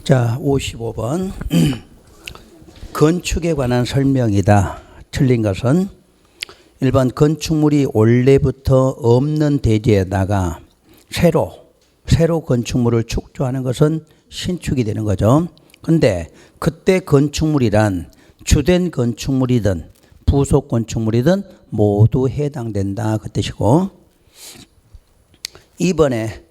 자, 55번. 건축에 관한 설명이다. 틀린 것은 1번 건축물이 원래부터 없는 대지에다가 새로 건축물을 축조하는 것은 신축이 되는 거죠. 근데 그때 건축물이란 주된 건축물이든 부속 건축물이든 모두 해당된다 그 뜻이고, 2번에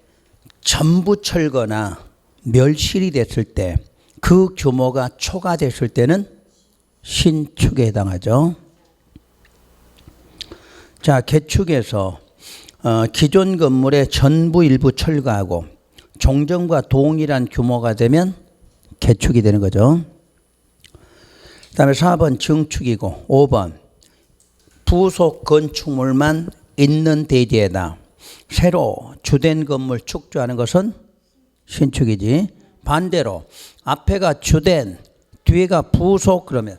전부 철거나 멸실이 됐을 때 그 규모가 초과됐을 때는 신축에 해당하죠. 자, 개축에서 기존 건물의 전부 일부 철거하고 종전과 동일한 규모가 되면 개축이 되는 거죠. 그 다음에 4번 증축이고, 5번 부속 건축물만 있는 대지에다 새로 주된 건물 축조하는 것은 신축이지. 반대로 앞에가 주된 뒤에가 부속 그러면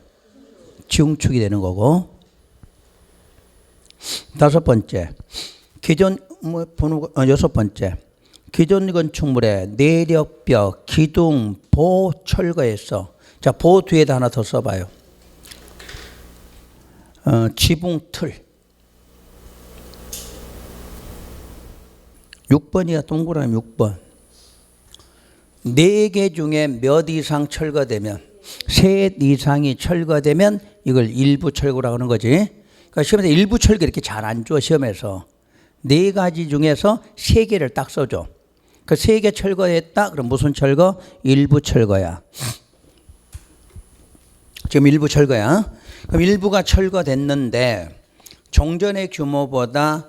증축이 되는 거고. 5번째 기존 여섯 번째 기존 건축물의 내력벽, 기둥, 보 철거했어. 자, 보 뒤에다 하나 더 써봐요. 지붕 틀. 6번이야. 동그라미 6번. 4개 중에 몇 이상 철거되면, 셋 이상이 철거되면 이걸 일부 철거라고 하는 거지. 그러니까 시험에서 일부 철거 이렇게 잘 안 줘. 시험에서 4가지 중에서 3개를 딱 써줘. 그 3개 철거했다 그럼 무슨 철거? 일부 철거야. 지금 일부 철거야. 그럼 일부가 철거됐는데 종전의 규모보다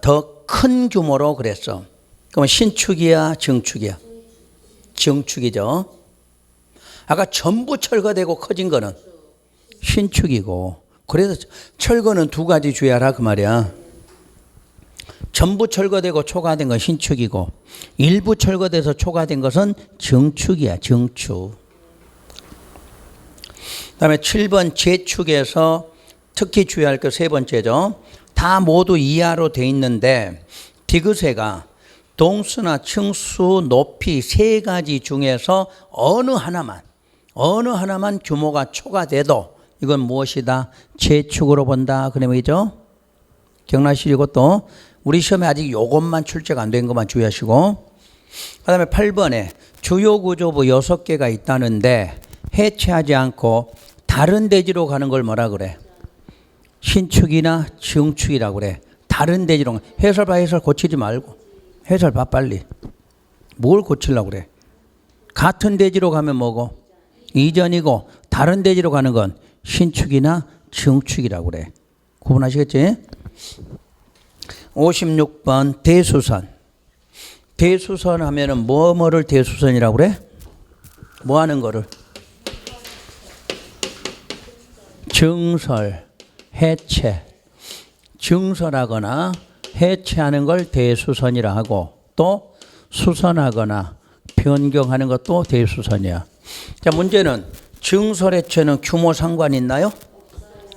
더 큰 규모로 그랬어. 그럼 신축이야 증축이야? 증축이죠. 아까 전부 철거되고 커진 거는 신축이고, 그래서 철거는 2가지 주의하라 그 말이야. 전부 철거되고 초과된 건 신축이고, 일부 철거돼서 초과된 것은 증축이야. 증축. 그 다음에 7번 재축에서 특히 주의할 거 3번째죠. 다 모두 이하로 돼 있는데 디귿에가 동수나 층수, 높이 3가지 중에서 어느 하나만 규모가 초과돼도 이건 무엇이다? 재축으로 본다. 그 내용이죠. 기억나시고, 또 우리 시험에 아직 이것만 출제가 안 된 것만 주의하시고, 그 다음에 8번에 주요 구조부 6개가 있다는데 해체하지 않고 다른 대지로 가는 걸 뭐라 그래? 신축이나 증축이라고 그래. 다른 대지로. 해설 고치지 말고 해설 봐 빨리. 뭘 고치려고 그래? 같은 대지로 가면 뭐고? 이전이고, 다른 대지로 가는 건 신축이나 증축이라고 그래. 구분하시겠지? 56번 대수선. 대수선 하면은 뭐를 대수선이라고 그래? 뭐 하는 거를? 증설, 해체. 증설하거나 해체하는 걸 대수선이라 하고, 또 수선하거나 변경하는 것도 대수선이야. 자, 문제는 증설 해체는 규모 상관 있나요?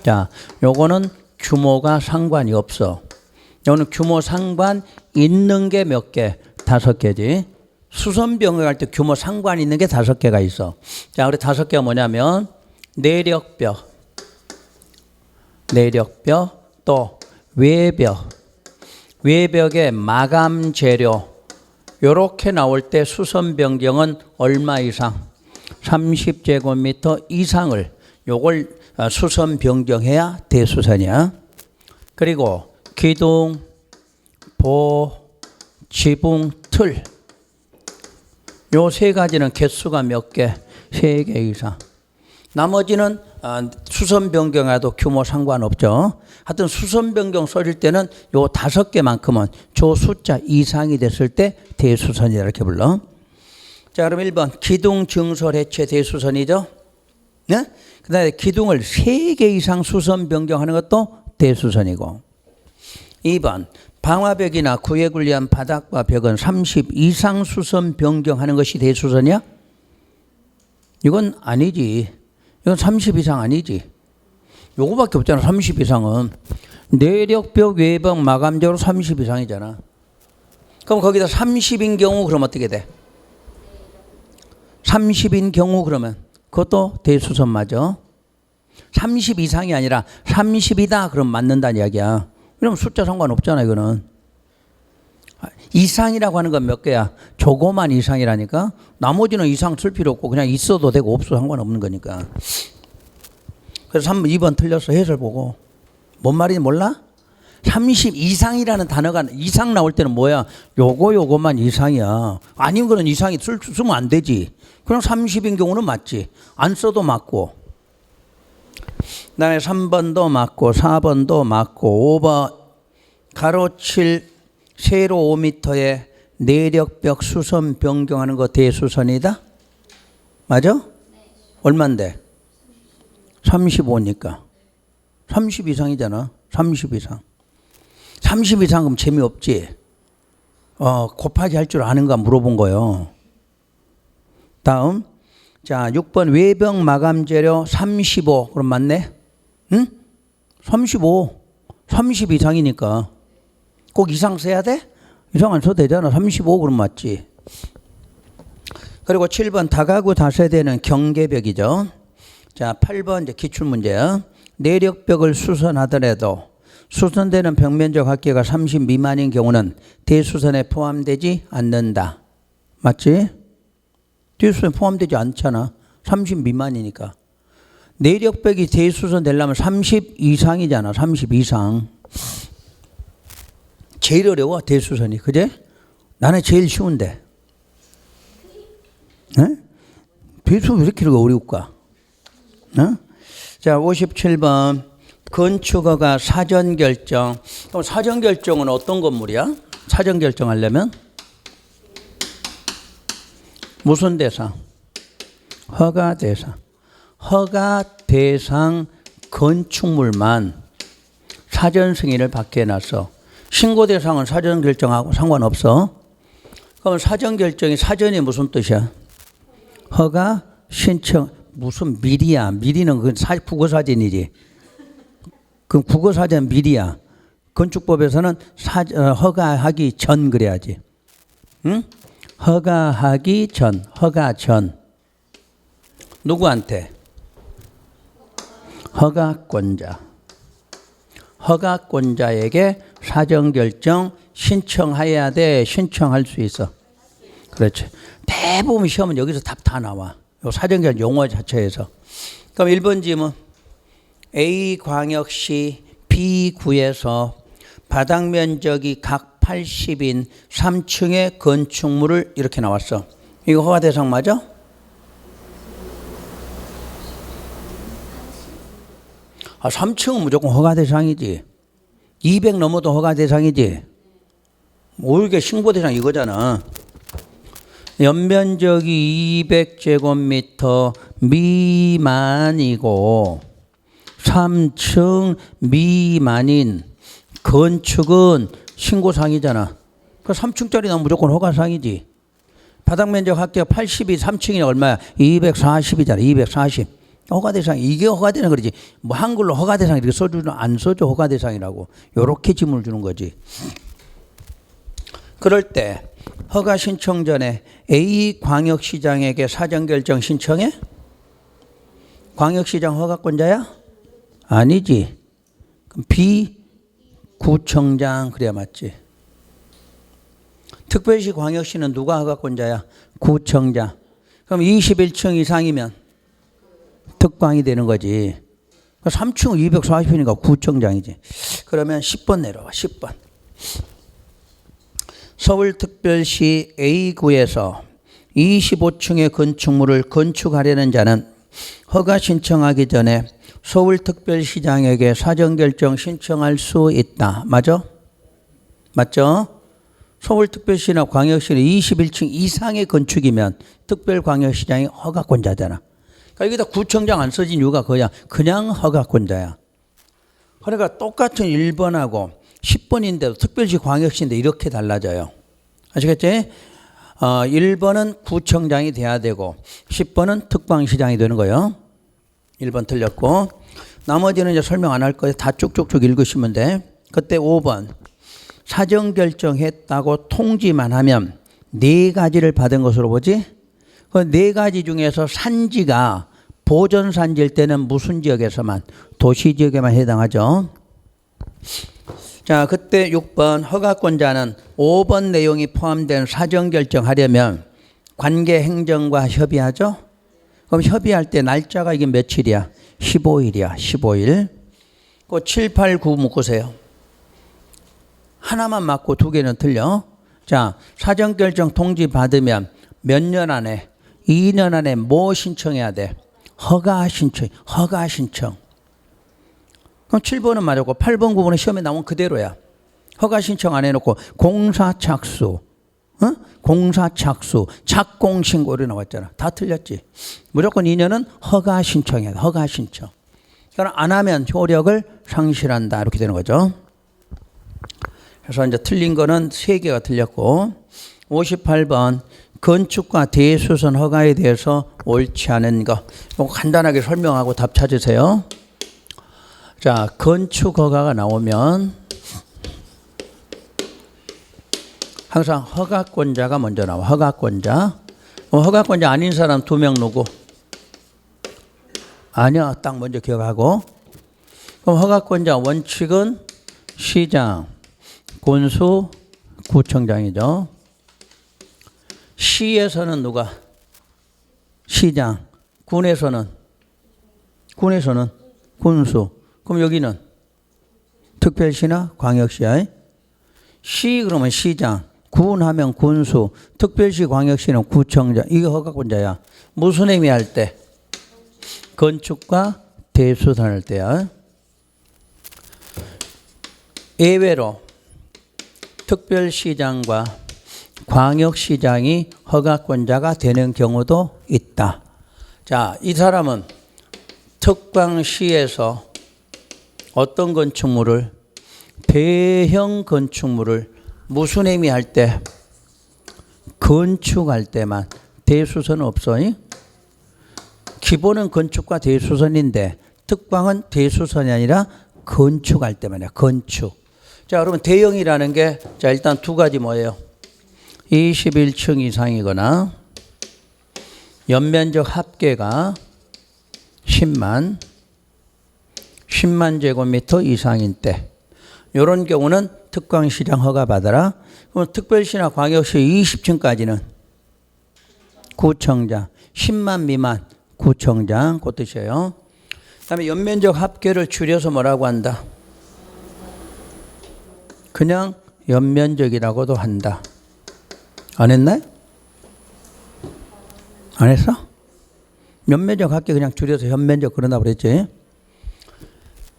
자, 요거는 규모가 상관이 없어. 요거는 규모 상관 있는 게 몇 개? 5개지. 수선 변경할 때 규모 상관 있는 게 5개가 있어. 자, 우리 5개가 뭐냐면 내력벽, 또 외벽의 마감 재료, 요렇게 나올 때 수선 변경은 얼마 이상? 30제곱미터 이상을 요걸 수선 변경해야 대수선이야. 그리고 기둥, 보, 지붕, 틀, 요 3가지는 개수가 몇 개? 3개 이상. 나머지는 수선 변경해도 규모 상관없죠. 하여튼 수선 변경 써질 때는 요 5개만큼은 저 숫자 이상이 됐을 때 대수선이다 이렇게 불러. 자, 그럼 1번 기둥 증설 해체 대수선이죠. 네? 그 다음에 기둥을 3개 이상 수선 변경하는 것도 대수선이고, 2번 방화벽이나 구에 군리한 바닥과 벽은 30 이상 수선 변경하는 것이 대수선이야? 이건 아니지. 이건 30 이상 아니지. 요거밖에 없잖아. 30 이상은. 내력벽, 외벽, 마감적으로 30 이상이잖아. 그럼 거기다 30인 경우 그럼 어떻게 돼? 30인 경우 그러면 그것도 대수선 맞아. 30 이상이 아니라 30이다 그럼 맞는다는 이야기야. 그러면 숫자 상관없잖아 이거는. 이상이라고 하는 건 몇 개야? 저거만 이상이라니까. 나머지는 이상 쓸 필요 없고 그냥 있어도 되고 없어도 상관없는 거니까. 그래서 3번, 2번 틀렸어. 해설 보고. 뭔 말인지 몰라? 30 이상이라는 단어가 이상 나올 때는 뭐야? 요거만 이상이야. 아니면 그런 이상이 쓰면 안 되지. 그럼 30인 경우는 맞지. 안 써도 맞고. 그다음에 3번도 맞고 4번도 맞고 5번 가로 7 세로 5m의 내력벽 수선 변경하는 거 대수선이다? 맞아? 얼만데? 35니까 30 이상이잖아. 30 이상. 30 이상 그럼 재미없지. 곱하기 할 줄 아는가 물어본 거요. 다음 자 6번 외벽 마감 재료 35 그럼 맞네? 응? 35 30 이상이니까 꼭 이상 써야 돼? 이상 안 써도 되잖아. 35 그럼 맞지. 그리고 7번 다가구 다세대는 경계벽이죠. 자 8번 이제 기출문제야. 내력벽을 수선하더라도 수선되는 벽면적 합계가 30 미만인 경우는 대수선에 포함되지 않는다. 맞지? 대수선에 포함되지 않잖아. 30 미만이니까. 내력벽이 대수선 되려면 30 이상이잖아. 30 이상. 제일 어려워 대수선이. 그제? 나는 제일 쉬운데. 네? 대수선 왜 이렇게 어려울까? 자 57번 건축허가 사전결정. 그럼 사전결정은 어떤 건물이야? 사전결정하려면 무슨 대상? 허가대상. 허가대상 건축물만 사전 승인을 받게 해놨어. 신고대상은 사전결정하고 상관없어. 그럼 사전결정이 사전이 무슨 뜻이야? 허가, 신청, 무슨 미리야. 미리는 그 국어사전이지. 그럼 국어사전 미리야. 건축법에서는 허가하기 전 그래야지. 응? 허가하기 전, 허가 전. 누구한테? 허가권자. 허가권자에게 사전결정 신청해야 돼. 신청할 수 있어. 그렇지. 대부분 시험은 여기서 답 다 나와. 사전결정 용어 자체에서. 그럼 1번 질문. A광역시 B구에서 바닥 면적이 각 80인 3층의 건축물을 이렇게 나왔어. 이거 허가 대상 맞아? 아, 3층은 무조건 허가 대상이지. 200 넘어도 허가 대상이지. 오히려 신고 대상 이거잖아. 연면적이 200제곱미터 미만이고 3층 미만인 건축은 신고상이잖아. 그 3층짜리는 무조건 허가상이지. 바닥면적 합계가 80이 3층이 얼마야? 240이잖아. 240. 허가대상. 이게 허가대상 그러지. 뭐 한글로 허가대상 이렇게 써주는 안 써줘. 허가대상이라고. 요렇게 질문을 주는 거지. 그럴 때 허가 신청 전에 A 광역시장에게 사전결정 신청해? 광역시장 허가권자야? 아니지. 그럼 B 구청장 그래야 맞지. 특별시 광역시는 누가 허가권자야? 구청장. 그럼 21층 이상이면 특광이 되는 거지. 3층은 240이니까 구청장이지. 그러면 10번 내려와. 10번. 서울특별시 A구에서 25층의 건축물을 건축하려는 자는 허가 신청하기 전에 서울특별시장에게 사전결정 신청할 수 있다. 맞아? 맞죠? 서울특별시나 광역시는 21층 이상의 건축이면 특별광역시장이 허가권자잖아. 그러니까 여기다 구청장 안 써진 이유가 그냥 허가권자야. 그러니까 똑같은 1번하고 10번인데도 특별시 광역시인데 이렇게 달라져요. 아시겠지? 1번은 구청장이 돼야 되고 10번은 특광시장이 되는 거예요. 1번 틀렸고 나머지는 이제 설명 안 할 거예요. 다 쭉쭉쭉 읽으시면 돼. 그때 5번 사전결정했다고 통지만 하면 4가지를 받은 것으로 보지. 그 네 가지 중에서 산지가 보전 산지일 때는 무슨 지역에서만? 도시 지역에만 해당하죠. 자, 그때 6번 허가권자는 5번 내용이 포함된 사정 결정하려면 관계 행정과 협의하죠. 그럼 협의할 때 날짜가 이게 며칠이야? 15일이야. 15일. 그 7, 8, 9 묶으세요. 하나만 맞고 두 개는 틀려. 자, 사정 결정 통지 받으면 몇 년 안에? 2년 안에 뭐 신청해야 돼? 허가 신청. 허가 신청. 그럼 7번은 맞았고 8번 9번은 시험에 나오면 그대로야. 허가 신청 안 해놓고 공사 착수, 공사 착수, 착공 신고로 나왔잖아. 다 틀렸지. 무조건 2년은 허가 신청이야. 허가 신청. 그러니까 안 하면 효력을 상실한다. 이렇게 되는 거죠. 그래서 이제 틀린 거는 3개가 틀렸고 58번 건축과 대수선 허가에 대해서 옳지 않은 거. 간단하게 설명하고 답 찾으세요. 자, 건축 허가가 나오면 항상 허가권자가 먼저 나와. 허가권자. 허가권자 아닌 사람 2명 누구? 아니야. 딱 먼저 기억하고. 그럼 허가권자 원칙은 시장, 군수, 구청장이죠. 시에서는 누가? 시장. 군에서는 군수. 그럼 여기는 특별시나 광역시야. 시 그러면 시장, 군 하면 군수, 특별시 광역시는 구청장. 이게 허가권자야. 무슨 의미 할 때? 건축과 대수선 할 때야. 예외로 특별시장과 광역시장이 허가권자가 되는 경우도 있다. 자, 이 사람은 특광시에서 어떤 건축물을? 대형 건축물을 무슨 의미 할 때? 건축할 때만. 대수선은 없어. 기본은 건축과 대수선인데 특광은 대수선이 아니라 건축할 때만이야. 건축. 자, 그러면 대형이라는 게 자, 일단 2가지 뭐예요? 21층 이상이거나 연면적 합계가 10만 제곱미터 이상인 때 이런 경우는 특광시장 허가 받아라. 그럼 특별시나 광역시 20층까지는 구청장, 10만 미만 구청장 그 뜻이에요. 그다음에 연면적 합계를 줄여서 뭐라고 한다? 그냥 연면적이라고도 한다. 안 했나요? 안 했어? 연면적 합계 그냥 줄여서 연면적 그러나 그랬지.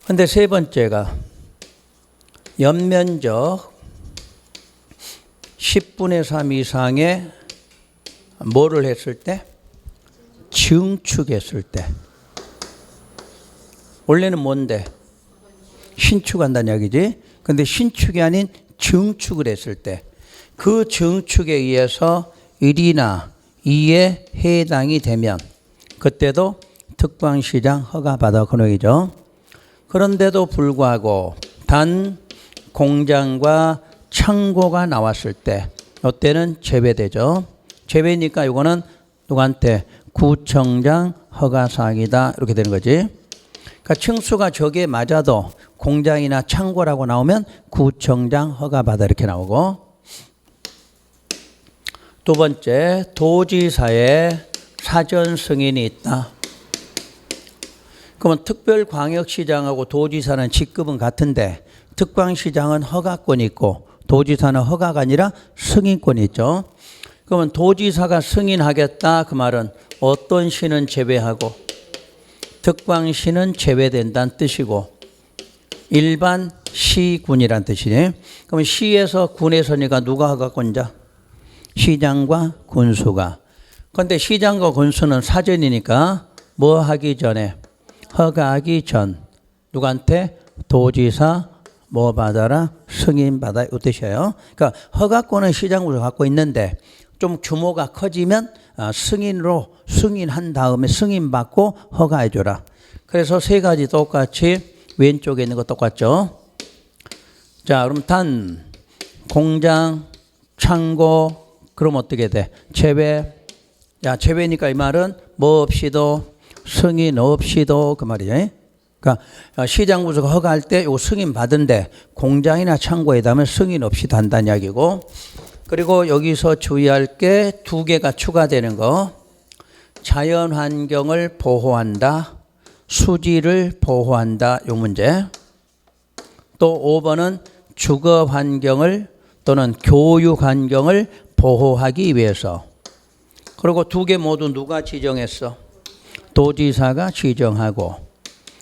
근데 3번째가 연면적 10분의 3 이상의 뭐를 했을 때? 증축했을 때. 원래는 뭔데? 신축한다는 이야기지. 근데 신축이 아닌 증축을 했을 때 그 증축에 의해서 1이나 2에 해당이 되면 그때도 특광시장 허가받아 그런 얘기죠. 그런데도 불구하고 단 공장과 창고가 나왔을 때 이때는 제외되죠. 제외니까 이거는 누구한테? 구청장 허가사항이다 이렇게 되는 거지. 그러니까 층수가 저게 맞아도 공장이나 창고라고 나오면 구청장 허가받아 이렇게 나오고. 2번째, 도지사의 사전 승인이 있다. 그러면 특별광역시장하고 도지사는 직급은 같은데 특광시장은 허가권이 있고 도지사는 허가가 아니라 승인권이 있죠. 그러면 도지사가 승인하겠다 그 말은 어떤 시는 제외하고 특광시는 제외된다는 뜻이고 일반 시군이란 뜻이네. 그럼 시에서 군에서니까 누가 허가권자? 시장과 군수가. 그런데 시장과 군수는 사전이니까 뭐 하기 전에? 허가하기 전 누구한테? 도지사 뭐 받아라? 승인 받아 이 뜻이에요. 그러니까 허가권은 시장으로 갖고 있는데 좀 규모가 커지면 승인한 다음에 승인 받고 허가해 줘라. 그래서 3가지 똑같이 왼쪽에 있는 거 똑같죠. 자, 그럼 단 공장, 창고 그럼 어떻게 돼? 제외. 야, 제외니까 이 말은 뭐 없이도 승인 없이도 그 말이에요. 그러니까 시장부서가 허가할 때 요 승인 받은데 공장이나 창고에 담으면 승인 없이도 한다는 이야기고, 그리고 여기서 주의할 게 두 개가 추가되는 거. 자연환경을 보호한다, 수지를 보호한다, 요 문제. 또 5번은 주거환경을 또는 교육환경을 보호하기 위해서. 그리고 두 개 모두 누가 지정했어? 도지사가 지정하고,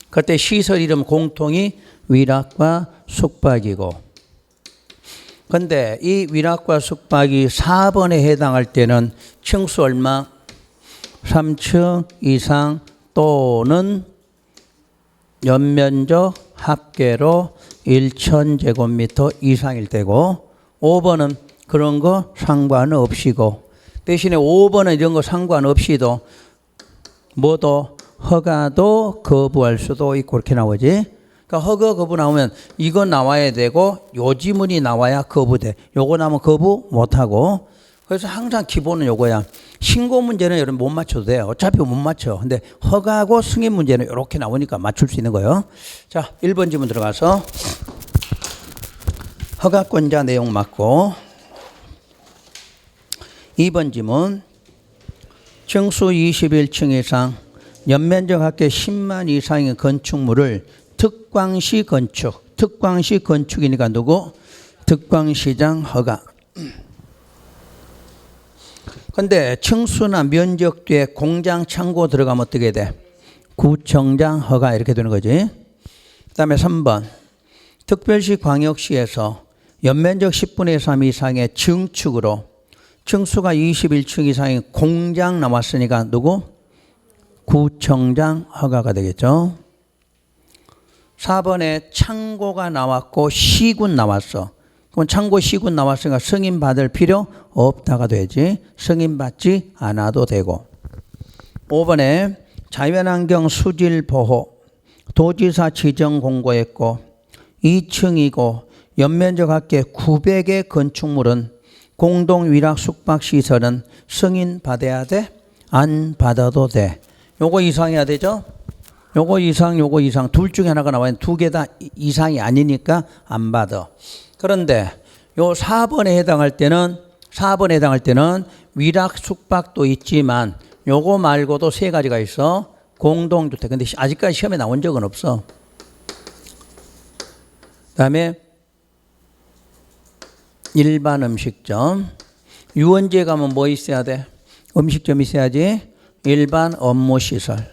그때 시설 이름 공통이 위락과 숙박이고, 근데 이 위락과 숙박이 4번에 해당할 때는 층수 얼마? 3층 이상 또는 연면적 합계로 1,000제곱미터 이상일 때고, 5번은 그런 거 상관없이고, 대신에 5번은 이런 거 상관없이도 뭐도 허가도 거부할 수도 있고 이렇게 나오지. 그러니까 허가 거부 나오면 이거 나와야 되고 요 지문이 나와야 거부돼. 요거 나오면 거부 못하고. 그래서 항상 기본은 요거야. 신고 문제는 여러분 못 맞춰도 돼요. 어차피 못 맞춰. 근데 허가하고 승인 문제는 이렇게 나오니까 맞출 수 있는 거예요. 자, 1번 지문 들어가서 허가권자 내용 맞고, 2번 지문 층수 21층 이상 연면적 합계 10만 이상의 건축물을 특광시 건축, 특광시 건축이니까 누구? 특광시장 허가. 근데 층수나 면적 뒤에 공장 창고 들어가면 어떻게 돼? 구청장 허가 이렇게 되는 거지. 그 다음에 3번 특별시 광역시에서 연면적 10분의 3 이상의 증축으로 층수가 21층 이상의 공장 나왔으니까 누구? 구청장 허가가 되겠죠. 4번에 창고가 나왔고 시군 나왔어. 그럼 창고 시군 나왔으니까 승인 받을 필요 없다가 되지. 승인 받지 않아도 되고. 5번에 자연환경 수질 보호 도지사 지정 공고했고 2층이고 연면적 합계 900의 건축물은 공동 위락 숙박 시설은 승인 받아야 돼? 안 받아도 돼? 요거 이상해야 되죠? 요거 이상, 요거 이상 둘 중에 하나가 나와요. 두 개 다 이상이 아니니까 안 받아. 그런데 요 4번에 해당할 때는 위락 숙박도 있지만 요거 말고도 세 가지가 있어. 공동주택. 근데 아직까지 시험에 나온 적은 없어. 그다음에 일반 음식점. 유원지에 가면 뭐 있어야 돼? 음식점 있어야지. 일반 업무시설.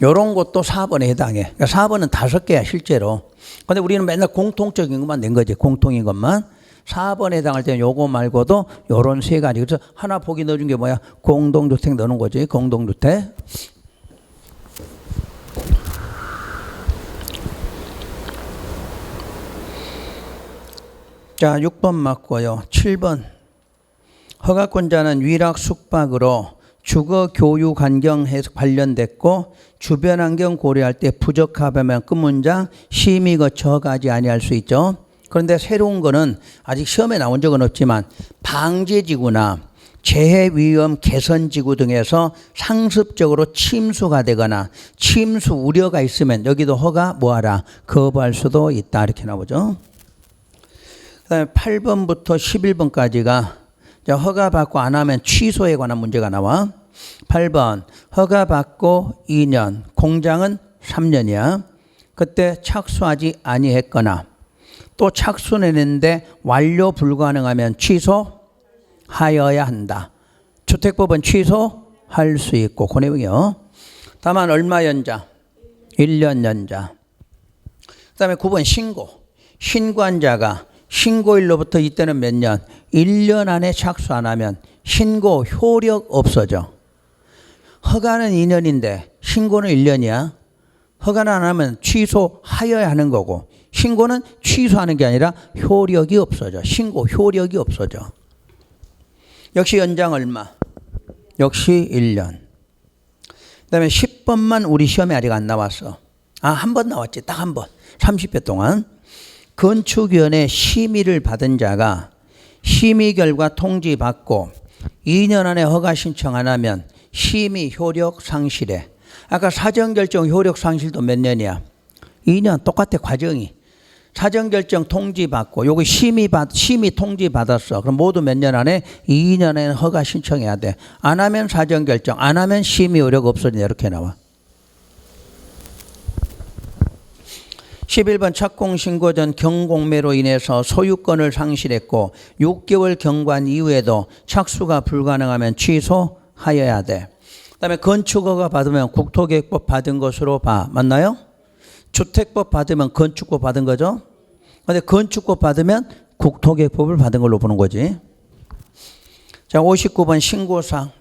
요런 것도 4번에 해당해. 그러니까 4번은 5개야 실제로. 근데 우리는 맨날 공통적인 것만 낸 거지. 공통인 것만. 4번에 해당할 때는 요거 말고도 요런 세 가지. 그래서 하나 보기 넣어준 게 뭐야? 공동주택 넣는 거지. 공동주택. 자, 6번 맞고요. 7번. 허가권자는 위락 숙박으로 주거 교육 환경 관련됐고 주변 환경 고려할 때 부적합하면 끝 문장 심의 거쳐 허가하지 아니할 수 있죠. 그런데 새로운 거는 아직 시험에 나온 적은 없지만 방제지구나 재해 위험 개선지구 등에서 상습적으로 침수가 되거나 침수 우려가 있으면 여기도 허가 뭐하라 거부할 수도 있다 이렇게 나오죠. 그다음에 8번부터 11번까지가 허가받고 안 하면 취소에 관한 문제가 나와. 8번 허가받고 2년 공장은 3년이야. 그때 착수하지 아니했거나 또 착수했는데 완료 불가능하면 취소하여야 한다. 주택법은 취소할 수 있고 그 내용이요. 다만 얼마 연장? 1년 연장. 그다음에 9번 신고한 자가 신고일로부터 이때는 몇 년? 1년 안에 착수 안 하면 신고 효력 없어져. 허가는 2년인데 신고는 1년이야. 허가는 안 하면 취소하여야 하는 거고 신고는 취소하는 게 아니라 효력이 없어져. 신고 효력이 없어져. 역시 연장 얼마? 역시 1년. 그다음에 10번만 우리 시험에 아직 안 나왔어. 한 번 나왔지. 딱 한 번. 30회 동안. 건축위원회 심의를 받은 자가 심의 결과 통지받고 2년 안에 허가 신청 안 하면 심의 효력 상실해. 아까 사전결정 효력 상실도 몇 년이야? 2년. 똑같아 과정이. 사전결정 통지 받고 요거 심의 통지 받았어. 그럼 모두 몇 년 안에? 2년 안에 허가 신청해야 돼. 안 하면 사전결정, 안 하면 심의 효력 없어진다. 이렇게 나와. 11번 착공신고 전 경공매로 인해서 소유권을 상실했고 6개월 경관 이후에도 착수가 불가능하면 취소하여야 돼. 그다음에 건축허가 받으면 국토계획법 받은 것으로 봐. 맞나요? 주택법 받으면 건축법 받은 거죠. 그런데 건축법 받으면 국토계획법을 받은 걸로 보는 거지. 자, 59번 신고사항.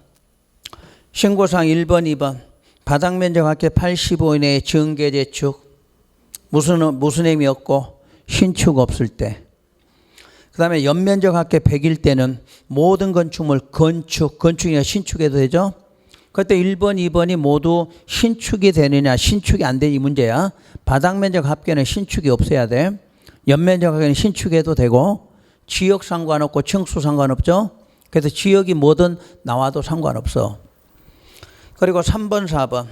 신고사항 1번, 2번. 바닥면적 합계 85 이내의 정계재축. 무슨 의미였고 신축 없을 때. 그 다음에 연면적 합계 100일 때는 모든 건축물 건축이나 신축해도 되죠. 그때 1번, 2번이 모두 신축이 되느냐 신축이 안 되니 문제야. 바닥면적 합계는 신축이 없어야 돼. 연면적 합계는 신축해도 되고 지역 상관없고 층수 상관없죠. 그래서 지역이 뭐든 나와도 상관없어. 그리고 3번, 4번.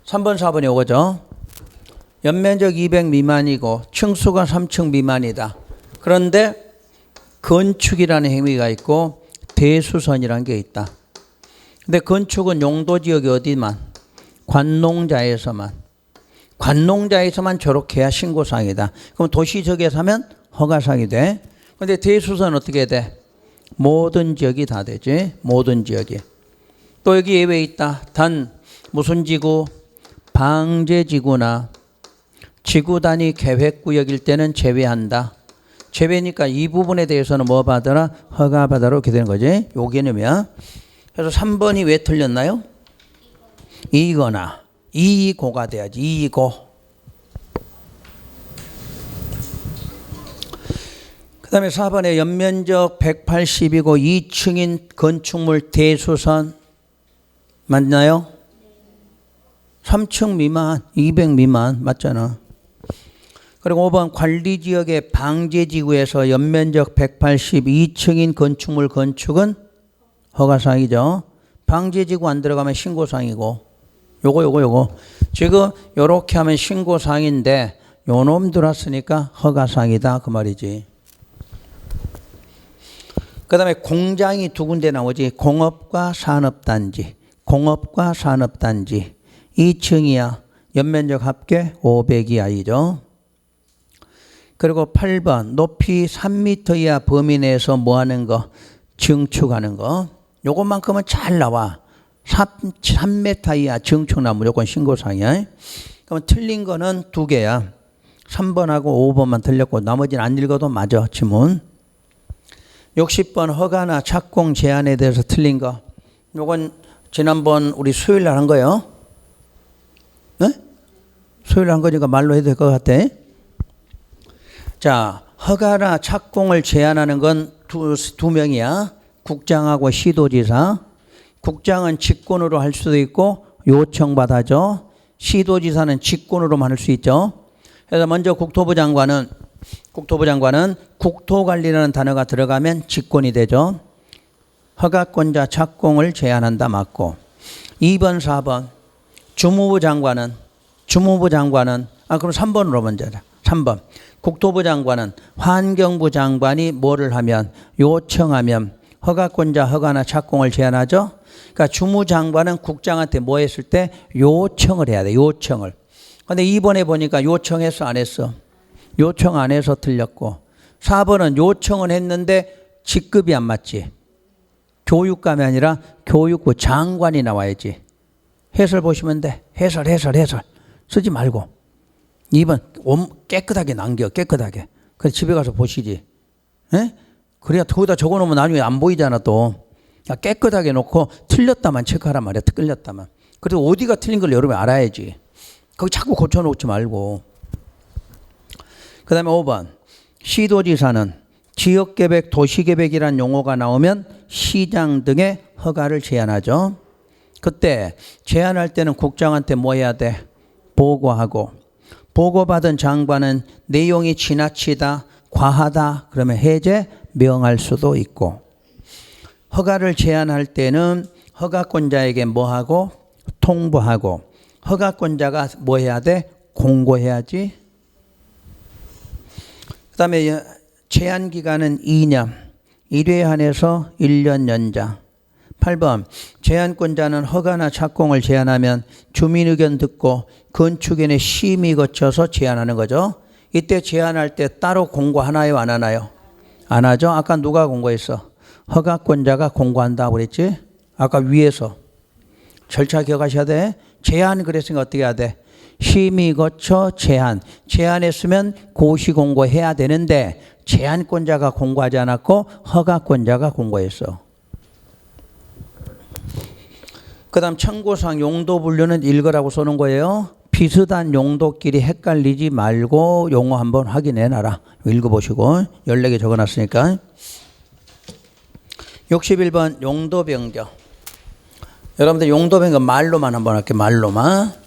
3번, 4번이 이거죠. 연면적 200 미만이고 층수가 3층 미만이다. 그런데 건축이라는 행위가 있고 대수선이라는 게 있다. 근데 건축은 용도지역이 어디만? 관농자에서만. 관농자에서만 저렇게 해야 신고사항이다. 그럼 도시지역에서 하면 허가사항이 돼. 근데 대수선은 어떻게 돼? 모든 지역이 다 되지. 모든 지역이. 또 여기 예외 있다. 단 무슨 지구? 방제지구나 지구 단위 계획구역일 때는 제외한다. 제외니까 이 부분에 대해서는 뭐 받아라? 허가 받아라. 이렇게 되는 거지. 요 개념이야. 그래서 3번이 왜 틀렸나요? 이거나 이고가 돼야지. 이고. 그 다음에 4번에 연면적 180이고 2층인 건축물 대수선 맞나요? 3층 미만 200 미만 맞잖아. 그리고 5번 관리지역의 방제지구에서 연면적 182층인 건축물 건축은 허가사항이죠. 방제지구 안 들어가면 신고사항이고 요거 지금 요렇게 하면 신고사항인데 요놈 들어왔으니까 허가사항이다 그 말이지. 그 다음에 공장이 두 군데 나오지. 공업과 산업단지. 공업과 산업단지 2층이야. 연면적 합계 500 이하이죠. 그리고 8번 높이 3m 이하 범위 내에서 뭐 하는 거? 증축하는 거. 요것만큼은 잘 나와. 3m 이하 증축나 무조건 신고사항이야. 그럼 틀린 거는 두 개야. 3번하고 5번만 틀렸고 나머지는 안 읽어도 맞아. 지문. 60번 허가나 착공 제한에 대해서 틀린 거. 요건 지난번 우리 수요일 날 한 거예요. 네? 수요일 날 한 거니까 말로 해도 될 것 같아. 자, 허가나 착공을 제한하는 건 두 명이야. 국장하고 시도지사. 국장은 직권으로 할 수도 있고 요청받아죠. 시도지사는 직권으로만 할 수 있죠. 그래서 먼저 국토부 장관은 국토관리라는 단어가 들어가면 직권이 되죠. 허가권자 착공을 제한한다 맞고. 2번 4번 주무부 장관은 그럼 3번으로 먼저 하자. 3번 국토부 장관은 환경부 장관이 뭐를 하면 요청하면 허가권자 허가나 착공을 제한하죠. 그러니까 주무장관은 국장한테 뭐 했을 때 요청을 해야 돼. 요청을. 근데 2번에 보니까 요청했어 안 했어? 요청 안 해서 틀렸고 4번은 요청은 했는데 직급이 안 맞지. 교육감이 아니라 교육부 장관이 나와야지. 해설 보시면 돼. 해설 쓰지 말고 2번 깨끗하게 남겨. 깨끗하게. 그래서 집에 가서 보시지. 에? 그래야 거기다 적어놓으면 나중에 안 보이잖아 또. 깨끗하게 놓고 틀렸다만 체크하란 말이야. 틀렸다만. 그래도 어디가 틀린 걸 여러분이 알아야지. 거기 자꾸 고쳐놓지 말고. 그 다음에 5번 시도지사는 지역계획, 도시계획이란 용어가 나오면 시장 등의 허가를 제한하죠. 그때 제한할 때는 국장한테 뭐 해야 돼? 보고하고. 보고받은 장관은 내용이 지나치다, 과하다 그러면 해제 명할 수도 있고. 허가를 제한할 때는 허가권자에게 뭐하고? 통보하고. 허가권자가 뭐 해야 돼? 공고해야지. 그 다음에 제한 기간은 2년. 1회에 한해서 1년 연장. 8번 제한권자는 허가나 착공을 제한하면 주민 의견 듣고 건축인의 심의 거쳐서 제한하는 거죠. 이때 제한할 때 따로 공고하나요? 안 하나요? 안 하죠. 아까 누가 공고했어? 허가권자가 공고한다고 그랬지? 아까 위에서. 절차 기억하셔야 돼. 제한 그랬으니까 어떻게 해야 돼? 심의 거쳐 제한. 제한했으면 고시공고해야 되는데 제한권자가 공고하지 않았고 허가권자가 공고했어. 그 다음 참고사항 용도 분류는 읽으라고 써놓은 거예요. 비슷한 용도끼리 헷갈리지 말고 용어 한번 확인해 놔라. 읽어보시고 14개 적어놨으니까. 61번 용도 변경. 여러분들 용도 변경 말로만 한번 할게요. 말로만.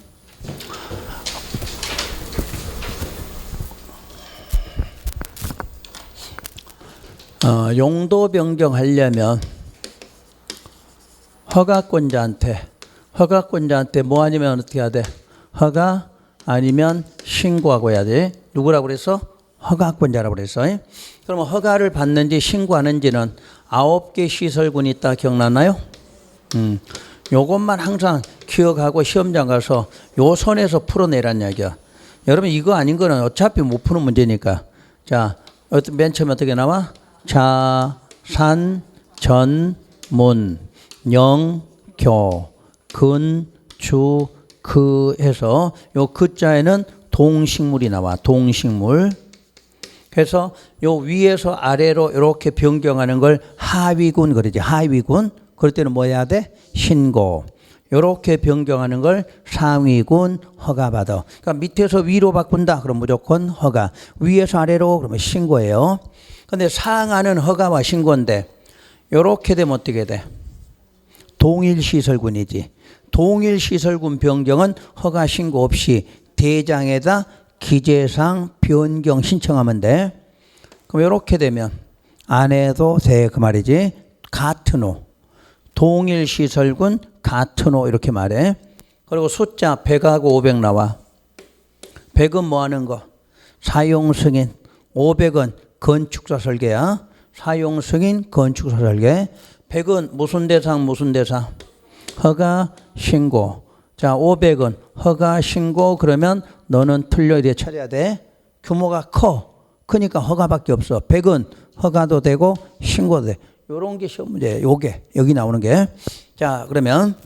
용도 변경하려면 허가권자한테 뭐 아니면 어떻게 해야 돼? 허가 아니면 신고하고 해야 돼. 누구라고 그랬어? 허가권자라고 그랬어. 그러면 허가를 받는지 신고하는지는 9개 시설군이 있다. 기억나나요? 요것만 항상 기억하고 시험장 가서 요 선에서 풀어내란 이야기야. 여러분 이거 아닌 거는 어차피 못 푸는 문제니까. 자, 맨 처음에 어떻게 나와? 자, 산, 전, 문, 영, 교, 근, 주, 그 해서 요 그자에는 동식물이 나와. 동식물. 그래서 요 위에서 아래로 이렇게 변경하는 걸 하위군 그러지. 하위군. 그럴 때는 뭐 해야 돼? 신고. 이렇게 변경하는 걸 상위군 허가받아. 그러니까 밑에서 위로 바꾼다. 그럼 무조건 허가. 위에서 아래로 그러면 신고예요. 근데 상하는 허가와 신고인데 이렇게 되면 어떻게 돼? 동일시설군이지. 동일시설군 변경은 허가 신고 없이 대장에다 기재상 변경 신청하면 돼. 그럼 이렇게 되면 안 해도 돼 그 말이지. 같은 호. 동일시설군 같은 호 이렇게 말해. 그리고 숫자 100하고 500 나와. 100은 뭐 하는 거? 사용승인. 500은 건축사 설계야. 사용승인 건축사 설계. 100은 무슨 대상 무슨 대상? 허가 신고. 자 500은 허가 신고. 그러면 너는 틀려 이래 차려야 돼. 규모가 커. 크니까 허가밖에 없어. 100은 허가도 되고 신고도 돼. 요런 게 시험 문제예요. 요게 여기 나오는 게. 자 그러면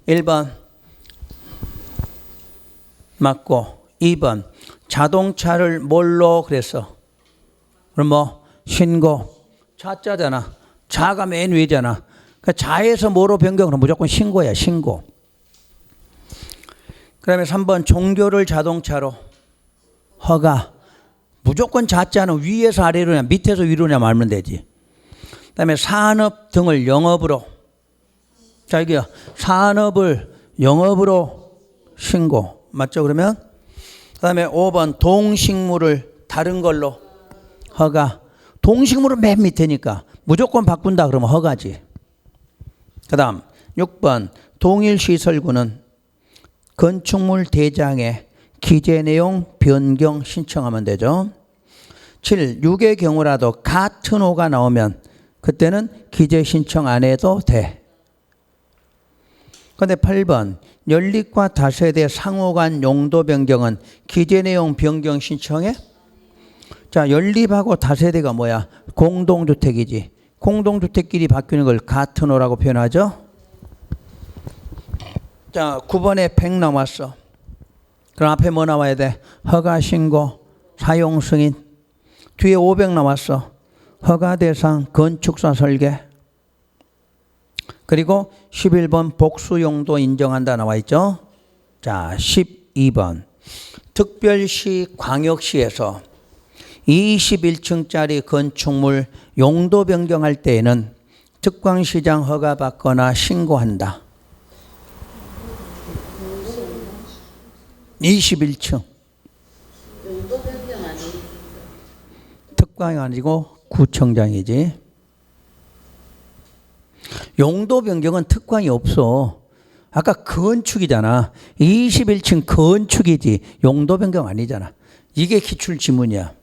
1번 맞고 2번 자동차를 뭘로 그랬어? 그럼 뭐 신고. 자자잖아. 자가 맨 위잖아. 그러니까 자에서 뭐로 변경은 무조건 신고야. 신고. 그다음에 3번 종교를 자동차로 허가. 무조건 자자는 위에서 아래로냐 밑에서 위로냐 말면 되지. 그다음에 산업 등을 영업으로. 자 이게 산업을 영업으로 신고. 맞죠? 그러면 그다음에 5번 동식물을 다른 걸로 허가. 동식물은 맨 밑에니까 무조건 바꾼다 그러면 허가지. 그 다음 6번 동일시설군은 건축물 대장에 기재 내용 변경 신청하면 되죠. 7. 6의 경우라도 같은 호가 나오면 그때는 기재 신청 안 해도 돼. 그런데 8번 연립과 다세대 상호간 용도 변경은 기재 내용 변경 신청해? 자, 연립하고 다세대가 뭐야? 공동주택이지. 공동주택끼리 바뀌는 걸 같은 호라고 표현하죠. 자, 9번에 100 남았어. 그럼 앞에 뭐 나와야 돼? 허가 신고, 사용 승인. 뒤에 500 남았어. 허가 대상, 건축사 설계. 그리고 11번 복수 용도 인정한다 나와 있죠. 자, 12번 특별시 광역시에서 21층짜리 건축물 용도 변경할 때에는 특광시장 허가 받거나 신고한다. 21층. 용도 변경 아니? 특광이 아니고 구청장이지. 용도 변경은 특광이 없어. 아까 건축이잖아. 21층 건축이지 용도 변경 아니잖아. 이게 기출 지문이야.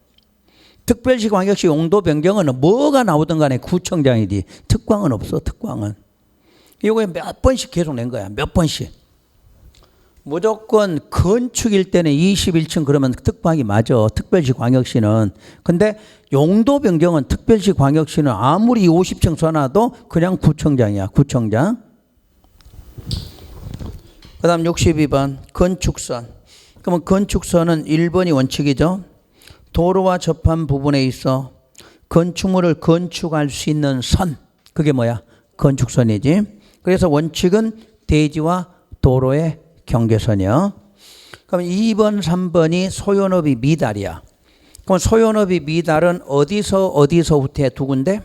특별시 광역시 용도 변경은 뭐가 나오든 간에 구청장이지. 특광은 없어. 특광은. 이거에 몇 번씩 계속 낸 거야. 몇 번씩. 무조건 건축일 때는 21층 그러면 특광이 맞아. 특별시 광역시는. 근데 용도 변경은 특별시 광역시는 아무리 50층 써놔도 그냥 구청장이야. 구청장. 그 다음 62번 건축선. 그러면 건축선은 1번이 원칙이죠. 도로와 접한 부분에 있어 건축물을 건축할 수 있는 선. 그게 뭐야? 건축선이지. 그래서 원칙은 대지와 도로의 경계선이요. 그럼 2번, 3번이 소요너비 미달이야. 그럼 소요너비 미달은 어디서 후퇴 두 군데?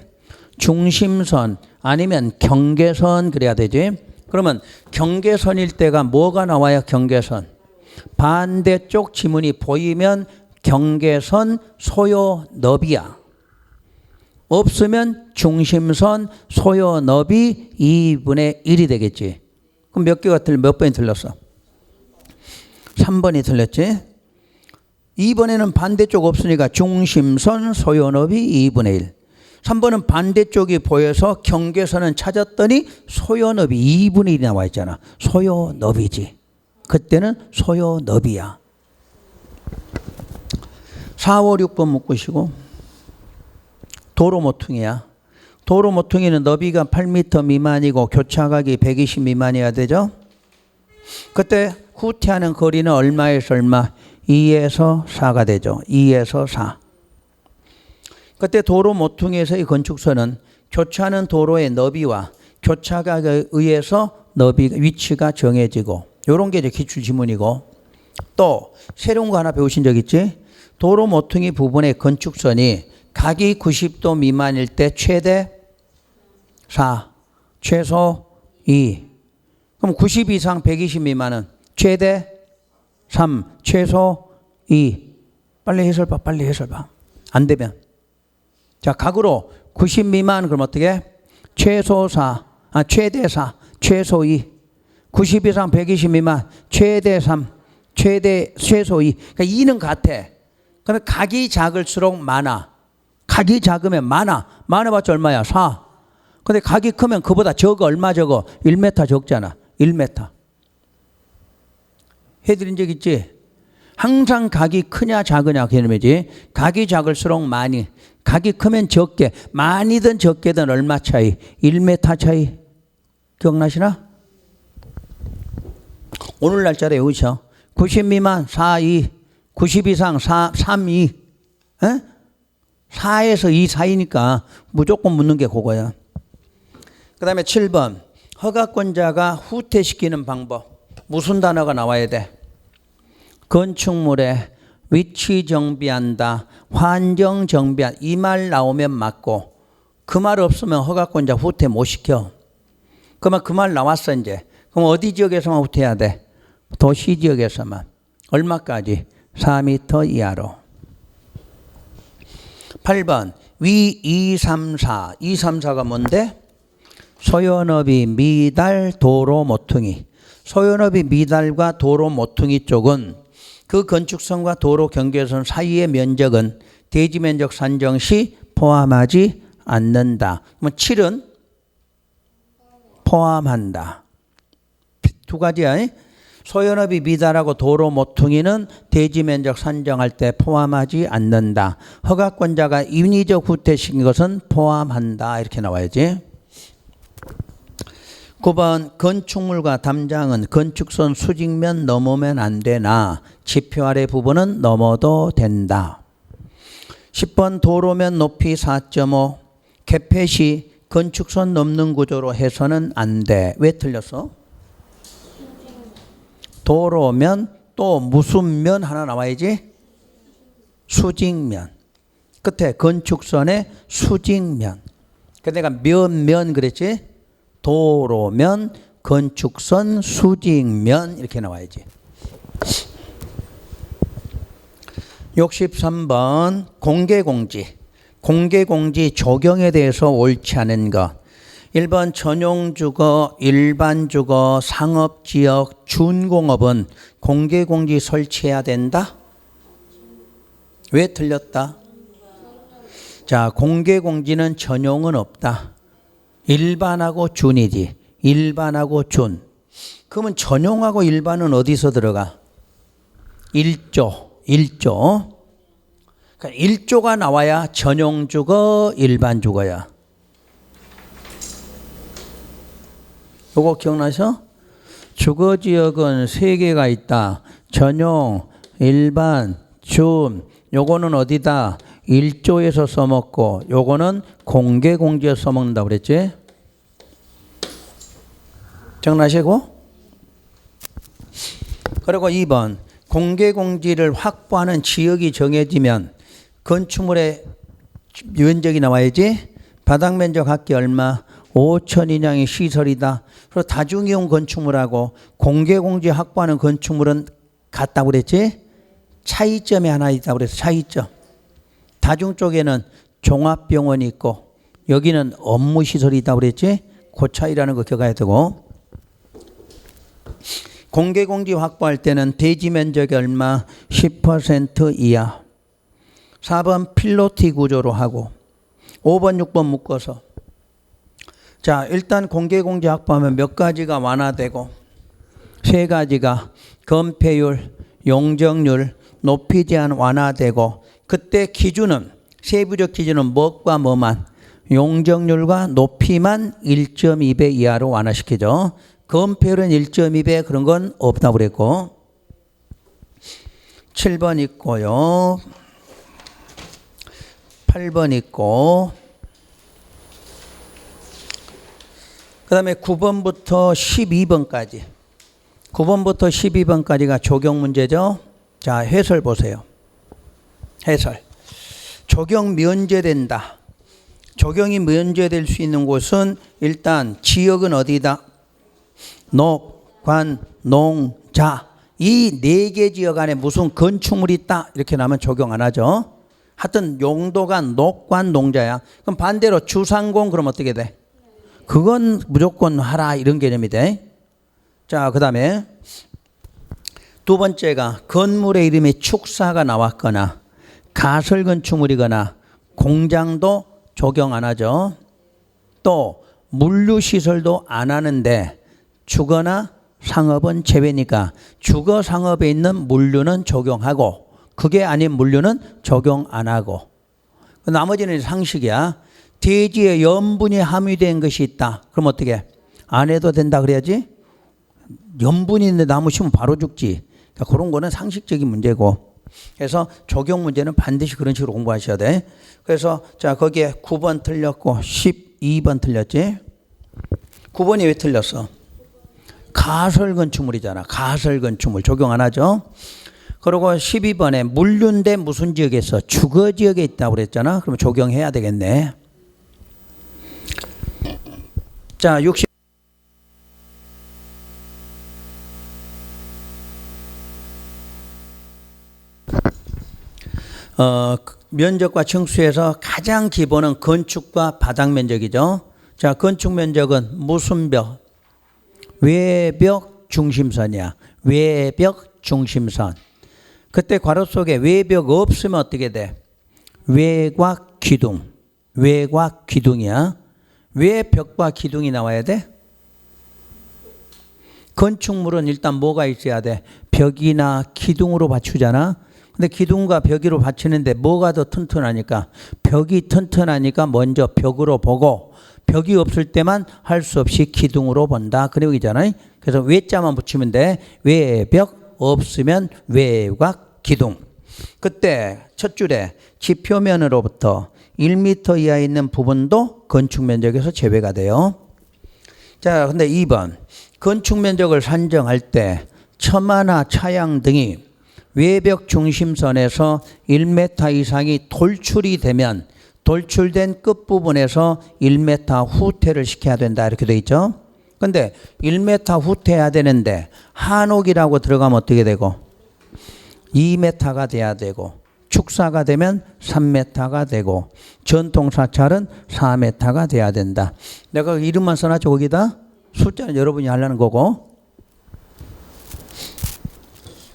중심선 아니면 경계선 그래야 되지. 그러면 경계선일 때가 뭐가 나와야 경계선? 반대쪽 지문이 보이면 경계선 소요너비야. 없으면 중심선 소요너비 2분의 1이 되겠지. 그럼 몇 번이 틀렸어? 3번이 틀렸지. 2번에는 반대쪽 없으니까 중심선 소요너비 2분의 1. 3번은 반대쪽이 보여서 경계선은 찾았더니 소요너비 2분의 1이 나와 있잖아. 소요너비지. 그때는 소요너비야. 4, 5, 6번 묶으시고 도로 모퉁이야. 도로 모퉁이는 너비가 8m 미만이고 교차각이 120 미만이어야 되죠. 그때 후퇴하는 거리는 얼마에서 얼마? 2에서 4가 되죠. 2에서 4. 그때 도로 모퉁이에서의 건축선은 교차하는 도로의 너비와 교차각에 의해서 너비 위치가 정해지고 이런 게 이제 기출 지문이고 또 새로운 거 하나 배우신 적 있지? 도로 모퉁이 부분의 건축선이 각이 90도 미만일 때 최대 4, 최소 2. 그럼 90 이상 120 미만은 최대 3, 최소 2. 빨리 해설봐, 빨리 해설봐. 안 되면. 자, 각으로 90 미만 그럼 어떻게? 최소 4, 최대 4, 최소 2. 90 이상 120 미만 최대 3, 최소 2. 그러니까 2는 같아. 그러면 각이 작을수록 많아. 각이 작으면 많아봤자 얼마야? 4. 근데 각이 크면 그보다 적어. 얼마 적어? 1m 적잖아. 1m. 해드린 적 있지? 항상 각이 크냐 작으냐 개념이지. 각이 작을수록 많이. 각이 크면 적게. 많이든 적게든 얼마 차이? 1m 차이. 기억나시나? 오늘 날짜로 외우셔. 90 미만 4, 2. 90 이상 4, 3, 2. 에? 4에서 2 사이니까 무조건 묻는 게 그거야. 그 다음에 7번. 허가권자가 후퇴시키는 방법. 무슨 단어가 나와야 돼? 건축물에 위치 정비한다. 환경 정비한다. 이 말 나오면 맞고 그 말 없으면 허가권자 후퇴 못 시켜. 그러면 그 말 나왔어 이제. 그럼 어디 지역에서만 후퇴해야 돼? 도시 지역에서만. 얼마까지? 4m 이하로. 8번 위 2, 3, 4. 2, 3, 4가 뭔데? 소요너비 미달 도로 모퉁이. 소요너비 미달과 도로 모퉁이 쪽은 그 건축선과 도로 경계선 사이의 면적은 대지면적 산정 시 포함하지 않는다. 그러면 7은 포함한다. 두 가지야. 소요너비 미달하고 도로 모퉁이는 대지면적 산정할 때 포함하지 않는다. 허가권자가 인위적 후퇴시킨 것은 포함한다. 이렇게 나와야지. 9번 건축물과 담장은 건축선 수직면 넘으면 안 되나 지표 아래 부분은 넘어도 된다. 10번 도로면 높이 4.5 개폐 시 건축선 넘는 구조로 해서는 안 돼. 왜 틀렸어? 도로면 또 무슨 면 하나 나와야지? 수직면. 끝에 건축선의 수직면. 근데 내가 면 그랬지? 도로면, 건축선, 수직면 이렇게 나와야지. 63번 공개공지. 공개공지 적용에 대해서 옳지 않은 것. 1번 전용주거, 일반주거, 상업지역, 준공업은 공개공지 설치해야 된다? 왜 틀렸다? 자, 공개공지는 전용은 없다. 일반하고 준이지. 일반하고 준. 그러면 전용하고 일반은 어디서 들어가? 1조. 그러니까 1조가 나와야 전용주거, 일반주거야. 요거 기억나셔? 주거지역은 3개가 있다. 전용, 일반, 준. 요거는 어디다? 1조에서 써먹고 요거는 공개공지에서 써먹는다고 그랬지? 정나시고? 그리고 2번 공개공지를 확보하는 지역이 정해지면 건축물의 면적이 나와야지. 바닥면적 합계 얼마? 5천 인양의 시설이다. 그리고 다중이용 건축물하고 공개공지 확보하는 건축물은 같다고 그랬지? 차이점이 하나 있다고 그래서 차이점. 다중 쪽에는 종합병원이 있고 여기는 업무시설이 있다고 그랬지? 그 차이라는 거 기억해야 되고. 공개공지 확보할 때는 대지 면적이 얼마? 10% 이하. 4번 필로티 구조로 하고 5번 6번 묶어서. 자, 일단 공개공지 확보하면 몇 가지가 완화되고 3가지가 건폐율, 용적률, 높이 제한 완화되고 그때 기준은 세부적 기준은 뭐과 뭐만? 용적률과 높이만 1.2배 이하로 완화시키죠. 건폐율은 1.2배 그런 건 없다고 그랬고 7번 있고요. 8번 있고 그 다음에 9번부터 12번까지 9번부터 12번까지가 적용 문제죠. 자, 해설 보세요. 해설. 적용 면제된다. 적용이 면제될 수 있는 곳은 일단 지역은 어디다? 녹, 관, 농, 자. 이 4개 지역 안에 무슨 건축물이 있다 이렇게 나면 적용 안 하죠. 하여튼 용도가 녹, 관, 농자야. 그럼 반대로 주상공 그럼 어떻게 돼? 그건 무조건 하라 이런 개념이 돼. 자, 그 다음에 두 번째가 건물의 이름에 축사가 나왔거나 가설 건축물이거나 공장도 적용 안 하죠. 또 물류시설도 안 하는데 주거나 상업은 제외니까 주거 상업에 있는 물류는 적용하고 그게 아닌 물류는 적용 안 하고 나머지는 상식이야. 대지에 염분이 함유된 것이 있다. 그럼 어떻게? 안 해도 된다 그래야지. 염분이 있는데 나무 심으면 바로 죽지. 그러니까 그런 거는 상식적인 문제고. 그래서 적용 문제는 반드시 그런 식으로 공부하셔야 돼. 그래서 자 거기에 9번 틀렸고 12번 틀렸지. 9번이 왜 틀렸어? 가설 건축물이잖아. 가설 건축물 적용 안 하죠. 그리고 12번에 물류인데 무슨 지역에 있어? 주거 지역에 있다고 그랬잖아. 그러면 적용해야 되겠네. 자, 60. 면적과 층수에서 가장 기본은 건축과 바닥 면적이죠. 자, 건축 면적은 무슨 벽? 외벽 중심선이야. 외벽 중심선. 그때 괄호 속에 외벽 없으면 어떻게 돼? 외곽 기둥. 외곽 기둥이야. 왜 벽과 기둥이 나와야 돼? 건축물은 일단 뭐가 있어야 돼? 벽이나 기둥으로 받치잖아. 근데 기둥과 벽으로 받치는데 뭐가 더 튼튼하니까? 벽이 튼튼하니까 먼저 벽으로 보고 벽이 없을 때만 할 수 없이 기둥으로 본다. 그 내용이잖아요. 그래서 외자만 붙이면 돼. 외벽 없으면 외곽 기둥. 그때 첫 줄에 지표면으로부터 1m 이하에 있는 부분도 건축 면적에서 제외가 돼요. 자, 근데 2번. 건축 면적을 산정할 때 처마나 차양 등이 외벽 중심선에서 1m 이상이 돌출이 되면 돌출된 끝부분에서 1m 후퇴를 시켜야 된다. 이렇게 돼 있죠. 근데 1m 후퇴해야 되는데 한옥이라고 들어가면 어떻게 되고 2m가 돼야 되고 축사가 되면 3m가 되고 전통 사찰은 4m가 돼야 된다. 내가 이름만 써놨죠. 거기다 숫자는 여러분이 하려는 거고.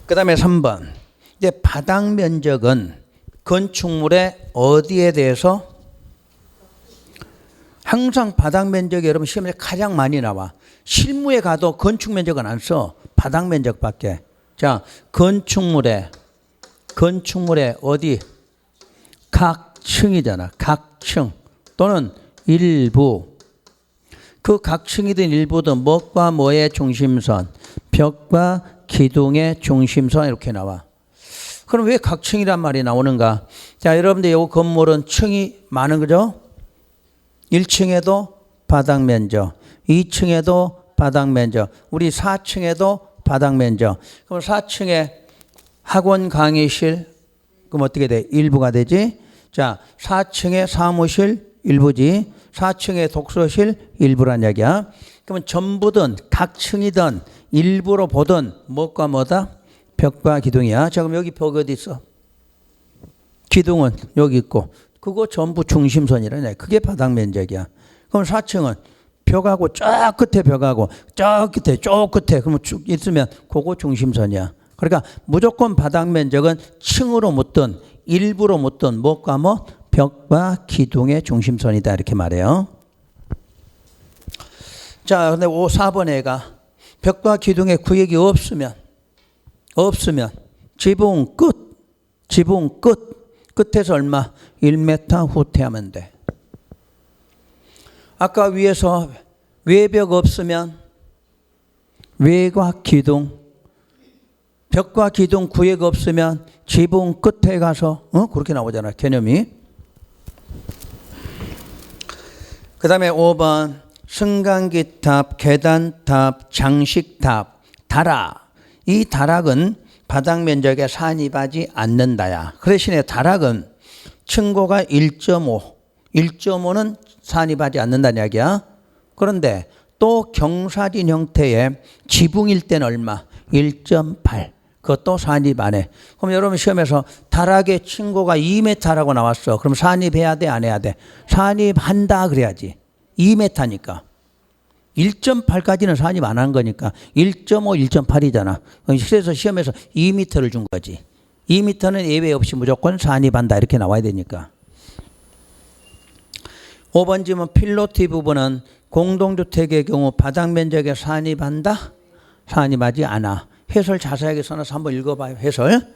그 다음에 3번. 이제 바닥 면적은 건축물의 어디에 대해서 항상 바닥 면적이 여러분 시험에 가장 많이 나와. 실무에 가도 건축 면적은 안 써. 바닥 면적밖에. 자, 건축물의 어디? 각 층이잖아. 각 층 또는 일부. 그 각 층이든 일부든 뭐과 뭐의 중심선, 벽과 기둥의 중심선 이렇게 나와. 그럼 왜 각 층이란 말이 나오는가? 자, 여러분들 이 건물은 층이 많은 거죠? 1층에도 바닥 면적, 2층에도 바닥 면적, 우리 4층에도 바닥 면적. 그럼 4층에 학원 강의실, 그럼 어떻게 돼? 일부가 되지? 자, 4층에 사무실 일부지, 4층에 독서실 일부란 이야기야. 그러면 전부든 각 층이든 일부로 보든 뭐과 뭐다? 벽과 기둥이야. 자, 그럼 여기 벽 어디 있어? 기둥은 여기 있고, 그거 전부 중심선이라네. 그게 바닥 면적이야. 그럼 4층은 벽하고 쫙 끝에 벽하고 쫙 끝에 쭉 끝에 그러면 쭉 있으면 그거 중심선이야. 그러니까 무조건 바닥 면적은 층으로 묻든 일부로 묻든 뭐과 뭐 벽과 기둥의 중심선이다 이렇게 말해요. 자, 근데 4번에가 벽과 기둥의 구역이 없으면 지붕 끝에서 얼마? 1m 후퇴하면 돼. 아까 위에서 외벽 없으면 외과 기둥, 벽과 기둥 구역 없으면 지붕 끝에 가서 그렇게 나오잖아. 개념이. 그 다음에 5번 승강기탑, 계단탑, 장식탑, 다락. 이 다락은 바닥 면적에 산입하지 않는다야. 그 대신에 다락은 층고가 1.5는 산입하지 않는다는 이야기야. 그런데 또 경사진 형태의 지붕일 때는 얼마? 1.8. 그것도 산입 안 해. 그럼 여러분 시험에서 다락의 층고가 2m라고 나왔어. 그럼 산입해야 돼? 안 해야 돼? 산입한다 그래야지. 2m니까. 1.8까지는 산입 안 한 거니까 1.5, 1.8이잖아. 그래서 시험에서 2m를 준 거지. 2m는 예외 없이 무조건 산입한다 이렇게 나와야 되니까. 5번 질문 필로티 부분은 공동주택의 경우 바닥 면적에 산입한다? 산입하지 않아. 해설 자세하게 써놔서 한번 읽어봐요. 해설.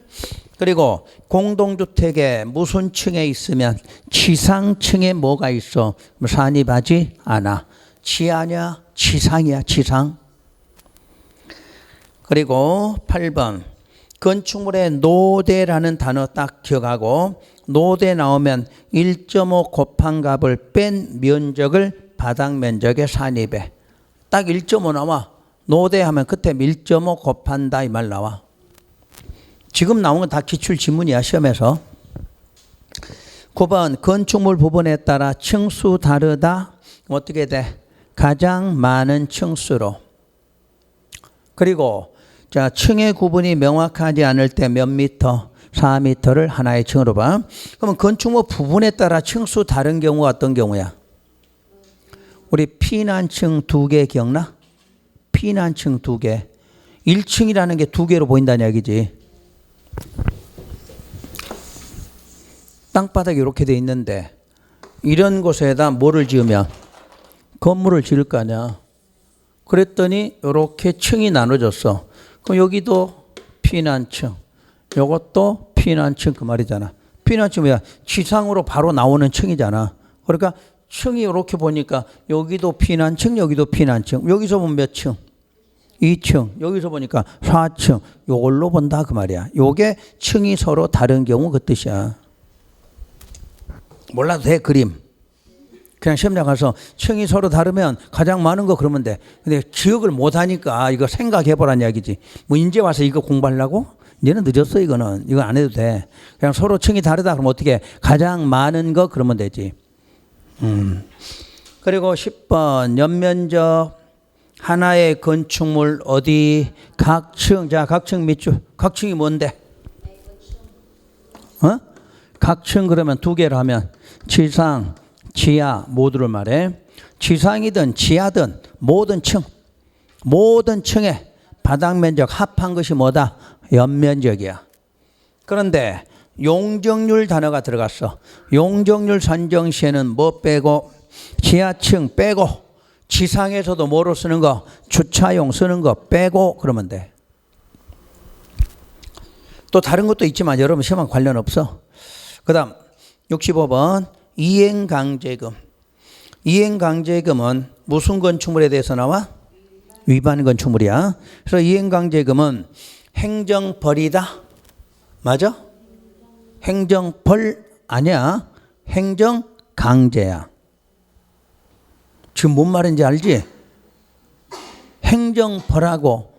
그리고 공동주택에 무슨 층에 있으면 지상층에 뭐가 있어? 산입하지 않아. 지하냐? 지상이야. 지상. 그리고 8번 건축물의 노대라는 단어 딱 기억하고 노대 나오면 1.5 곱한 값을 뺀 면적을 바닥 면적에 산입해. 딱 1.5 나와. 노대하면 그때 1.5 곱한다 이 말 나와. 지금 나온 건 다 기출 지문이야 시험에서. 9번 건축물 부분에 따라 층수 다르다. 어떻게 돼? 가장 많은 층수로. 그리고 자 층의 구분이 명확하지 않을 때 몇 미터? 4m를 하나의 층으로 봐. 그러면 건축물 부분에 따라 층수 다른 경우가 어떤 경우야? 우리 피난층 2개 기억나? 피난층 2개. 1층이라는 게 2개로 보인다는 얘기지. 땅바닥이 이렇게 돼 있는데 이런 곳에다 뭐를 지으면 건물을 지을 거 아니야. 그랬더니 이렇게 층이 나눠졌어. 그럼 여기도 피난층, 이것도 피난층 그 말이잖아. 피난층 뭐야? 지상으로 바로 나오는 층이잖아. 그러니까 층이 이렇게 보니까 여기도 피난층, 여기도 피난층. 여기서 보면 몇 층? 2층. 여기서 보니까 4층. 요걸로 본다 그 말이야. 요게 층이 서로 다른 경우 그 뜻이야. 몰라도 돼 그림. 그냥 시험장 가서 층이 서로 다르면 가장 많은 거 그러면 돼. 근데 기억을 못 하니까 이거 생각해보라는 이야기지. 뭐 이제 와서 이거 공부하려고? 이제는 늦었어 이거는. 이거 안 해도 돼. 그냥 서로 층이 다르다 그러면 어떻게 해? 가장 많은 거 그러면 되지. 그리고 10번 연면적 하나의 건축물 어디 각층. 자 각층 밑줄. 각층이 뭔데? 각층 그러면 두 개를 하면 지상, 지하 모두를 말해. 지상이든 지하든 모든 층의 바닥 면적 합한 것이 뭐다? 연면적이야. 그런데 용적률 단어가 들어갔어. 용적률 산정 시에는 뭐 빼고? 지하층 빼고, 지상에서도 뭐로 쓰는 거? 주차용 쓰는 거 빼고 그러면 돼. 또 다른 것도 있지만 여러분 시험과 관련 없어. 그 다음 65번 이행강제금. 이행강제금은 무슨 건축물에 대해서 나와? 위반 건축물이야. 그래서 이행강제금은 행정벌이다. 맞아? 행정벌 아니야. 행정강제야. 지금 뭔 말인지 알지? 행정벌하고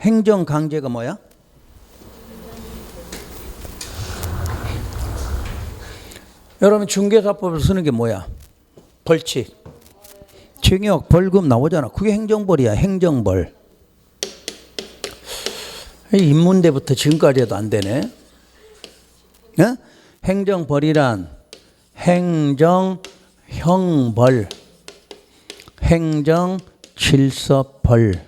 행정강제가 뭐야? 여러분 중개사법을 쓰는 게 뭐야? 벌칙, 징역, 벌금 나오잖아. 그게 행정벌이야. 행정벌. 인문대부터 지금까지 해도 안 되네. 네? 행정벌이란 행정형벌, 행정질서벌.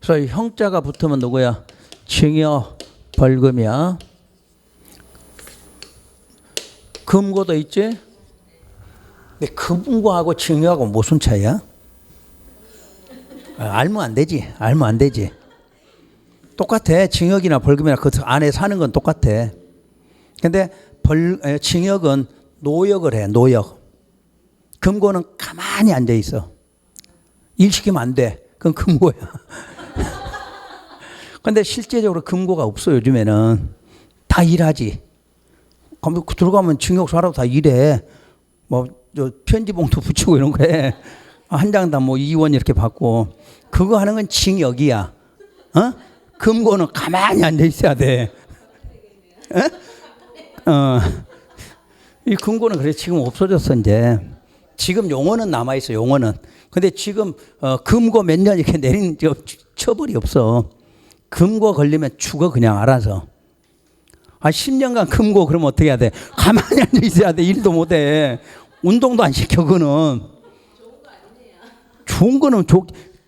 그래서 형자가 붙으면 누구야? 징역, 벌금이야. 금고도 있지? 근데 금고하고 징역하고 무슨 차이야? 알면 안 되지. 알면 안 되지. 똑같아. 징역이나 벌금이나 그 안에 사는 건 똑같아. 근데 징역은 노역을 해. 노역. 금고는 가만히 앉아 있어. 일 시키면 안 돼. 그건 금고야. 근데 실제적으로 금고가 없어. 요즘에는 다 일하지. 들어가면 징역사라고 다 일해. 뭐 저 편지 봉투 붙이고 이런 거 해. 한 장당 뭐 2원 이렇게 받고. 그거 하는 건 징역이야. 어? 금고는 가만히 앉아 있어야 돼. 이 금고는 그래 지금 없어졌어 이제. 지금 용어는 남아 있어. 용어는. 근데 지금 금고 몇 년 이렇게 내린 처벌이 없어. 금고 걸리면 죽어 그냥 알아서. 10년간 금고 그러면 어떻게 해야 돼? 가만히 앉아 있어야 돼. 일도 못 해. 운동도 안 시켜 그거는. 좋은 거는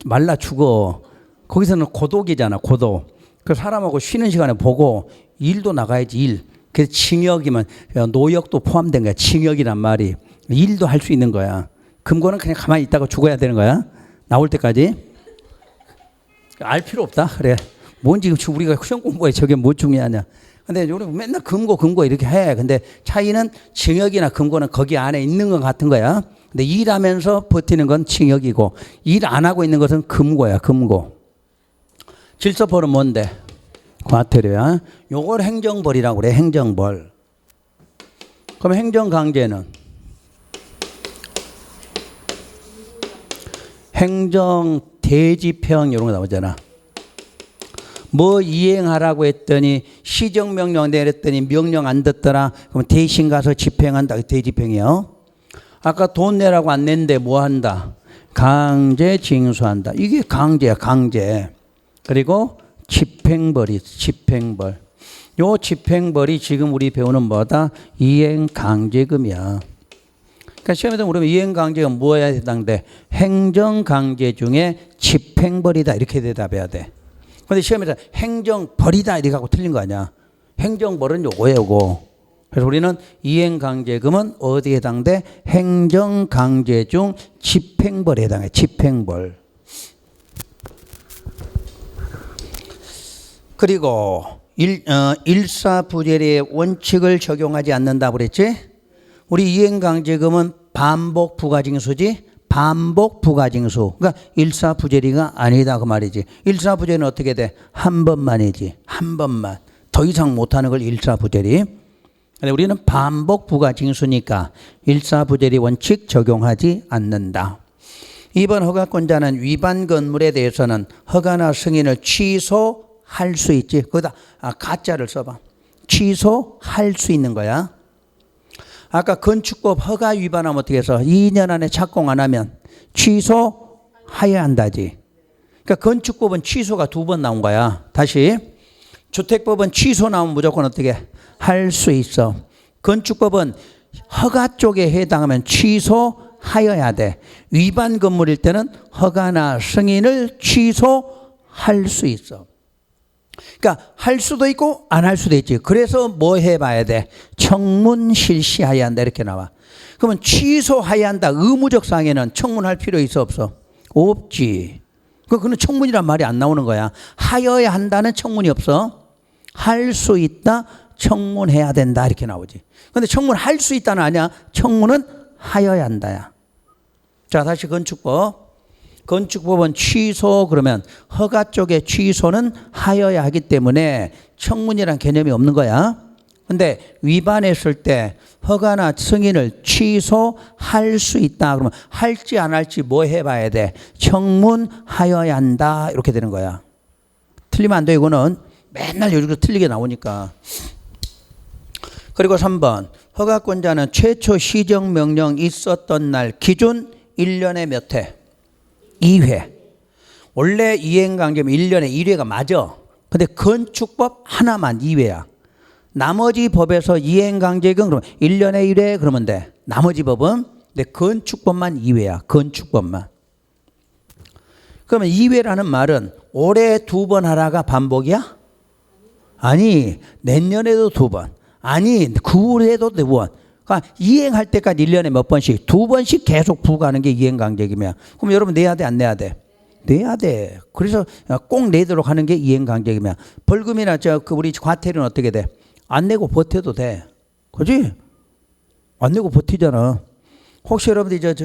말라 죽어. 거기서는 고독이잖아. 고독. 그 사람하고 쉬는 시간에 보고 일도 나가야지 일. 그래서 징역이면 노역도 포함된 거야. 징역이란 말이. 일도 할 수 있는 거야. 금고는 그냥 가만히 있다가 죽어야 되는 거야. 나올 때까지. 알 필요 없다. 그래. 뭔지 우리가 시험 공부에 저게 뭐 중요하냐. 근데 우리 맨날 금고 이렇게 해. 근데 차이는 징역이나 금고는 거기 안에 있는 것 같은 거야. 근데 일하면서 버티는 건 징역이고 일 안 하고 있는 것은 금고야. 금고. 질서벌은 뭔데? 과태료야. 요걸 행정벌이라고 그래. 행정벌. 그럼 행정강제는? 행정대집행 이런 거 나오잖아. 뭐 이행하라고 했더니 시정명령 내렸더니 명령 안 듣더라. 그럼 대신 가서 집행한다. 대집행이요. 아까 돈 내라고 안 냈는데 뭐 한다? 강제 징수한다. 이게 강제야. 강제. 그리고 집행벌이 집행벌. 요 집행벌이 지금 우리 배우는 뭐다? 이행강제금이야. 그러니까 시험에서 물으면 이행강제금 뭐에 해당돼? 행정강제 중에 집행벌이다. 이렇게 대답해야 돼. 근데 시험에서 행정벌이다 이렇게 하고 틀린 거 아니야. 행정벌은 요거예요, 요거. 그래서 우리는 이행강제금은 어디에 해당돼? 행정강제 중 집행벌에 해당해. 집행벌. 그리고 일사부재리의 원칙을 적용하지 않는다고 그랬지? 우리 이행강제금은 반복 부가징수지? 반복 부가징수. 그러니까 일사부재리가 아니다 그 말이지. 일사부재리는 어떻게 돼? 한 번만이지. 한 번만. 더 이상 못하는 걸 일사부재리. 근데 우리는 반복 부가징수니까 일사부재리 원칙 적용하지 않는다. 2번 허가권자는 위반 건물에 대해서는 허가나 승인을 취소할 수 있지. 거기다 가짜를 써봐. 취소할 수 있는 거야. 아까 건축법 허가 위반하면 어떻게 해서 2년 안에 착공 안 하면 취소해야 한다지. 그러니까 건축법은 취소가 2번 나온 거야. 다시 주택법은 취소 나오면 무조건 어떻게 할 수 있어. 건축법은 허가 쪽에 해당하면 취소하여야 돼. 위반 건물일 때는 허가나 승인을 취소할 수 있어. 그러니까 할 수도 있고 안 할 수도 있지. 그래서 뭐 해봐야 돼? 청문 실시하여야 한다 이렇게 나와. 그러면 취소하여야 한다. 의무적 사항에는 청문할 필요 있어 없어? 없지. 그거는 청문이란 말이 안 나오는 거야. 하여야 한다는 청문이 없어. 할 수 있다. 청문해야 된다 이렇게 나오지. 그런데 청문할 수 있다는 아니야. 청문은 하여야 한다야. 자, 다시 건축법. 건축법은 취소 그러면 허가 쪽에 취소는 하여야 하기 때문에 청문이란 개념이 없는 거야. 근데 위반했을 때 허가나 승인을 취소할 수 있다. 그러면 할지 안 할지 뭐 해봐야 돼? 청문하여야 한다. 이렇게 되는 거야. 틀리면 안 돼. 이거는 맨날 여기서 틀리게 나오니까. 그리고 3번 허가권자는 최초 시정명령 있었던 날 기준 1년에 몇 회? 2회. 원래 이행강제면 1년에 1회가 맞아. 근데 건축법 하나만 2회야. 나머지 법에서 이행강제금 그러면 1년에 1회 그러면 돼. 나머지 법은 근데 건축법만 2회야. 건축법만. 그러면 2회라는 말은 올해 2번 하라가 반복이야? 아니 내년에도 2번. 아니 그 후에도 2번. 그러니까 이행할 때까지 1년에 몇 번씩 2번씩 계속 부과하는 게 이행강제금이야. 그럼 여러분 내야 돼 안 내야 돼? 내야 돼. 그래서 꼭 내도록 하는 게 이행강제금이야. 벌금이나 우리 과태료는 어떻게 돼? 안 내고 버텨도 돼. 그지? 안 내고 버티잖아. 혹시 여러분들이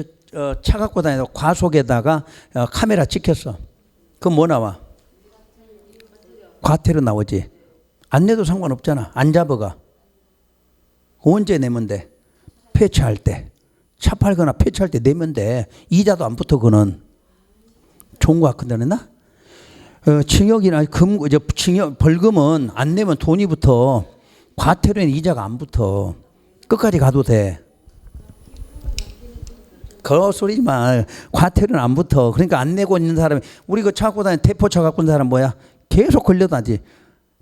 차 갖고 다니다가 과속에다가 카메라 찍혔어. 그럼 뭐 나와? 과태료 나오지. 안 내도 상관없잖아. 안 잡아가. 언제 내면 돼? 폐차할 때. 차 팔거나 폐차할 때 내면 돼. 이자도 안 붙어 그는. 좋은 거 같은데 나? 징역이나 벌금은 안 내면 돈이 붙어. 과태료는 이자가 안 붙어. 끝까지 가도 돼. 그 소리지 마. 과태료는 안 붙어. 그러니까 안 내고 있는 사람이 우리 그 차 갖고 다니는 대포차 갖고 있는 사람 뭐야? 계속 걸려다지.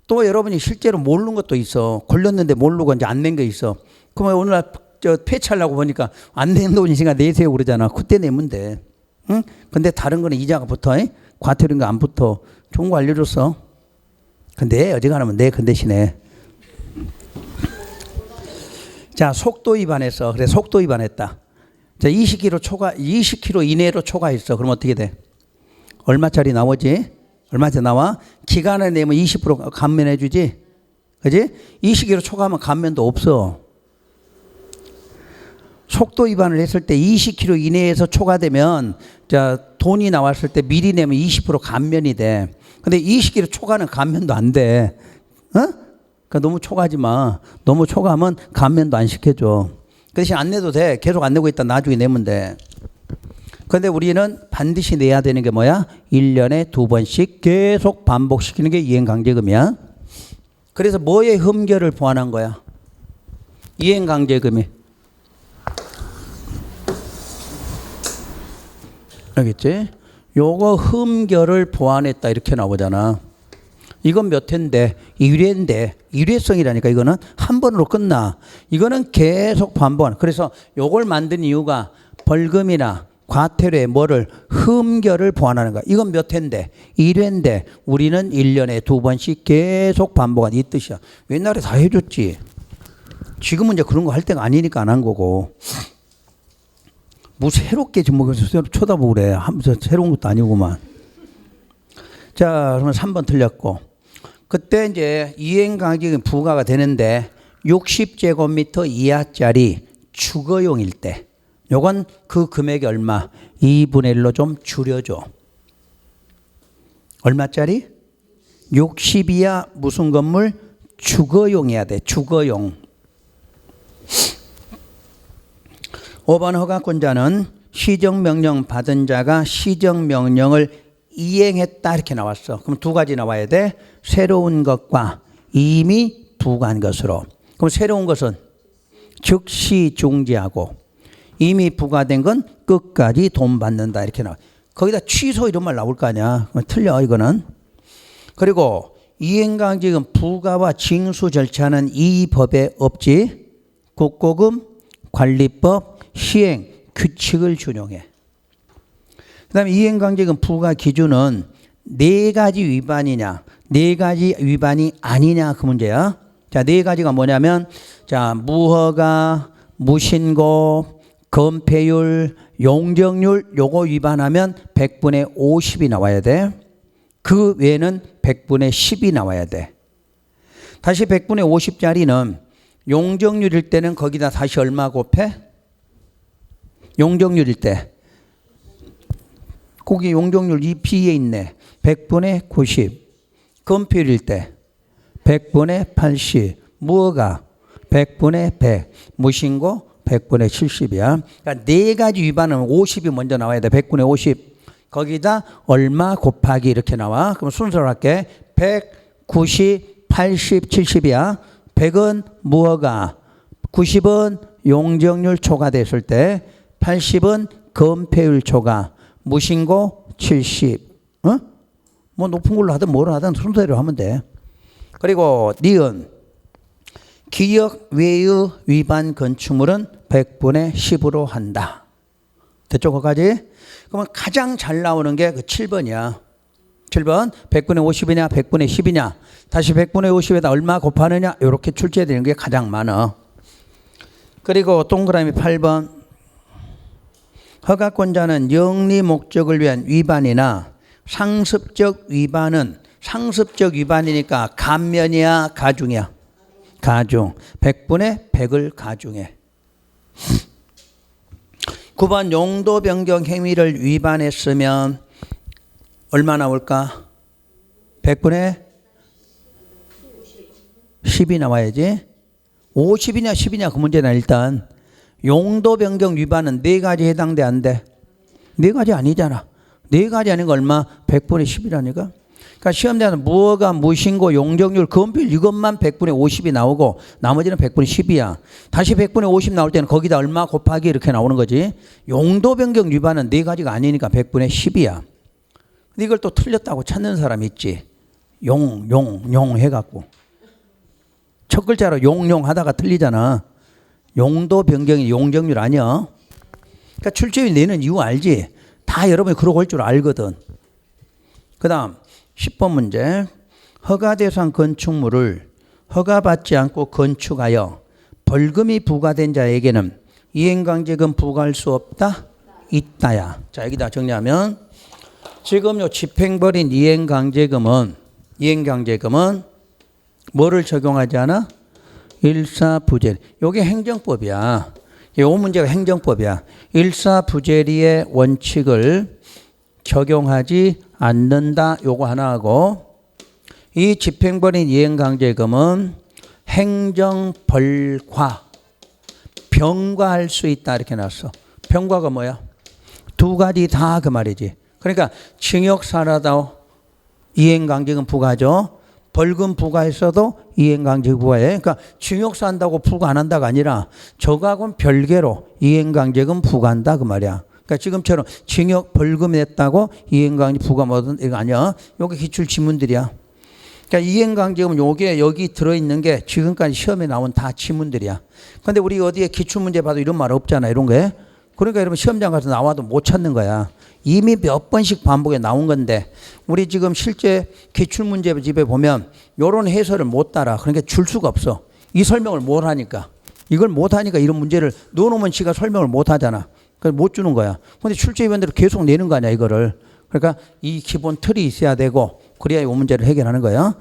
또 여러분이 실제로 모르는 것도 있어. 걸렸는데 모르고 이제 안 낸 게 있어. 그러면 오늘날 폐차하려고 보니까 안 낸 돈이니까 내세요 그러잖아. 그때 내면 돼. 응? 근데 다른 거는 이자가 붙어. 과태료인 거 안 붙어. 좋은 거 알려줬어. 근데 어지간하면 내 그 대신에. 자, 속도 위반했어. 그래, 속도 위반했다. 자, 20km 이내로 초과했어. 그럼 어떻게 돼? 얼마짜리 나오지? 얼마짜리 나와? 기간을 내면 20% 감면해 주지? 그지? 20km 초과하면 감면도 없어. 속도 위반을 했을 때 20km 이내에서 초과되면 자, 돈이 나왔을 때 미리 내면 20% 감면이 돼. 근데 20km 초과는 감면도 안 돼. 어? 그러니까 너무 초과하지 마. 너무 초과하면 감면도 안 시켜줘. 그 대신 안 내도 돼. 계속 안 내고 있다 나중에 내면 돼. 그런데 우리는 반드시 내야 되는 게 뭐야? 1년에 2번씩 계속 반복시키는 게 이행강제금이야. 그래서 뭐의 흠결을 보완한 거야? 이행강제금이. 알겠지? 요거 흠결을 보완했다 이렇게 나오잖아. 이건 몇 회인데 1회인데 일회성이라니까. 이거는 한 번으로 끝나. 이거는 계속 반복하는. 그래서 요걸 만든 이유가 벌금이나 과태료에 뭐를 흠결을 보완하는 거야. 이건 몇 회인데 1회인데 우리는 1년에 2번씩 계속 반복하는 이 뜻이야. 옛날에 다 해줬지. 지금은 이제 그런 거 할 때가 아니니까 안 한 거고. 뭐 새롭게 좀 쳐다보고 그래. 하면서 새로운 것도 아니구만. 자, 그러면 3번 틀렸고. 그때 이제 이행강제금 부과가 되는데 60제곱미터 이하짜리 주거용일 때 요건 그 금액이 얼마? 2분의 1로 좀 줄여줘. 얼마짜리? 60 이하 무슨 건물? 주거용이어야 돼. 주거용. 5번 허가권자는 시정명령 받은 자가 시정명령을 이행했다 이렇게 나왔어. 그럼 두 가지 나와야 돼. 새로운 것과 이미 부과한 것으로. 그럼 새로운 것은 즉시 중지하고 이미 부과된 건 끝까지 돈 받는다 이렇게 나와. 거기다 취소 이런 말 나올 거 아니야. 틀려 이거는. 그리고 이행강제금 부과와 징수 절차는 이 법에 없지. 국고금 관리법 시행 규칙을 준용해. 그다음에 이행강제금 부과 기준은 네 가지 위반이냐, 네 가지 위반이 아니냐 그 문제야. 자, 네 가지가 뭐냐면 자, 무허가, 무신고, 건폐율, 용적률 요거 위반하면 100분의 50이 나와야 돼. 그 외에는 100분의 10이 나와야 돼. 다시 100분의 50짜리는 용적률일 때는 거기다 다시 얼마 곱해? 용적률일 때. 거기 용적률 이 B에 있네. 100분의 90. 건폐율일 때 100분의 80. 무허가 100분의 100. 무신고 100분의 70이야. 그러니까 네 가지 위반은 50이 먼저 나와야 돼. 100분의 50. 거기다 얼마 곱하기 이렇게 나와. 그럼 순서로 할게. 100, 90, 80, 70이야. 100은 무허가, 90은 용적률 초과됐을 때, 80은 건폐율 초과, 무신고 70. 뭐 높은 걸로 하든 뭐로 하든 순서대로 하면 돼. 그리고 니은 기역 외의 위반 건축물은 100분의 10으로 한다. 됐죠? 거기까지? 그러면 가장 잘 나오는 게 그 7번이야. 7번 100분의 50이냐 100분의 10이냐. 다시 100분의 50에다 얼마 곱하느냐. 이렇게 출제되는 게 가장 많아. 그리고 동그라미 8번 허가권자는 영리 목적을 위한 위반이나 상습적 위반은 상습적 위반이니까 감면이야 가중이야. 가중. 100분의 100을 가중해. 9번 용도 변경 행위를 위반했으면 얼마 나올까? 100분의 10이 나와야지. 50이냐 10이냐 그 문제는 일단 용도 변경 위반은 네 가지 해당돼 안 돼? 네 가지 아니잖아. 네 가지 아닌 거 얼마? 100분의 10이라니까. 그러니까 시험대는 무허가, 무신고, 용적률, 건폐율 이것만 100분의 50이 나오고 나머지는 100분의 10이야. 다시 100분의 50 나올 때는 거기다 얼마 곱하기 이렇게 나오는 거지. 용도 변경 위반은 네 가지가 아니니까 100분의 10이야. 근데 이걸 또 틀렸다고 찾는 사람 있지. 용 해갖고. 첫 글자로 용 하다가 틀리잖아. 용도 변경이 용적률 아니야. 그러니까 출제위 내는 이유 알지? 다 여러분이 그러고 올 줄 알거든. 그 다음 10번 문제. 허가 대상 건축물을 허가받지 않고 건축하여 벌금이 부과된 자에게는 이행강제금 부과할 수 없다? 있다야. 자, 여기다 정리하면 지금 요 집행벌인 이행강제금은 뭐를 적용하지 않아? 일사부재리. 요게 행정법이야. 요 문제가 행정법이야. 일사부재리의 원칙을 적용하지 않는다. 요거 하나 하고 이 집행벌인 이행강제금은 행정벌과 병과할 수 있다. 이렇게 놨어. 병과가 뭐야? 두 가지 다 그 말이지. 그러니까 징역사라도 이행강제금 부과하죠. 벌금 부과했어도 이행강제금 부과해. 그러니까 징역사 한다고 부과 안 한다가 아니라 저거하고는 별개로 이행강제금 부과한다 그 말이야. 그러니까 지금처럼 징역 벌금 냈다고 이행강제 부과 뭐든 이거 아니야. 요게 기출 지문들이야. 그러니까 이행강제금 요게 여기 들어있는 게 지금까지 시험에 나온 다 지문들이야. 근데 우리 어디에 기출문제 봐도 이런 말 없잖아. 이런 게. 그러니까 여러분 시험장 가서 나와도 못 찾는 거야. 이미 몇 번씩 반복에 나온 건데 우리 지금 실제 기출문제 집에 보면 이런 해설을 못 따라. 그러니까 줄 수가 없어. 이 설명을 못 하니까. 이걸 못 하니까 이런 문제를 넣어놓으면 지가 설명을 못 하잖아. 그래서 못 주는 거야. 근데 출제위원들은 계속 내는 거 아니야 이거를. 그러니까 이 기본 틀이 있어야 되고 그래야 이 문제를 해결하는 거야.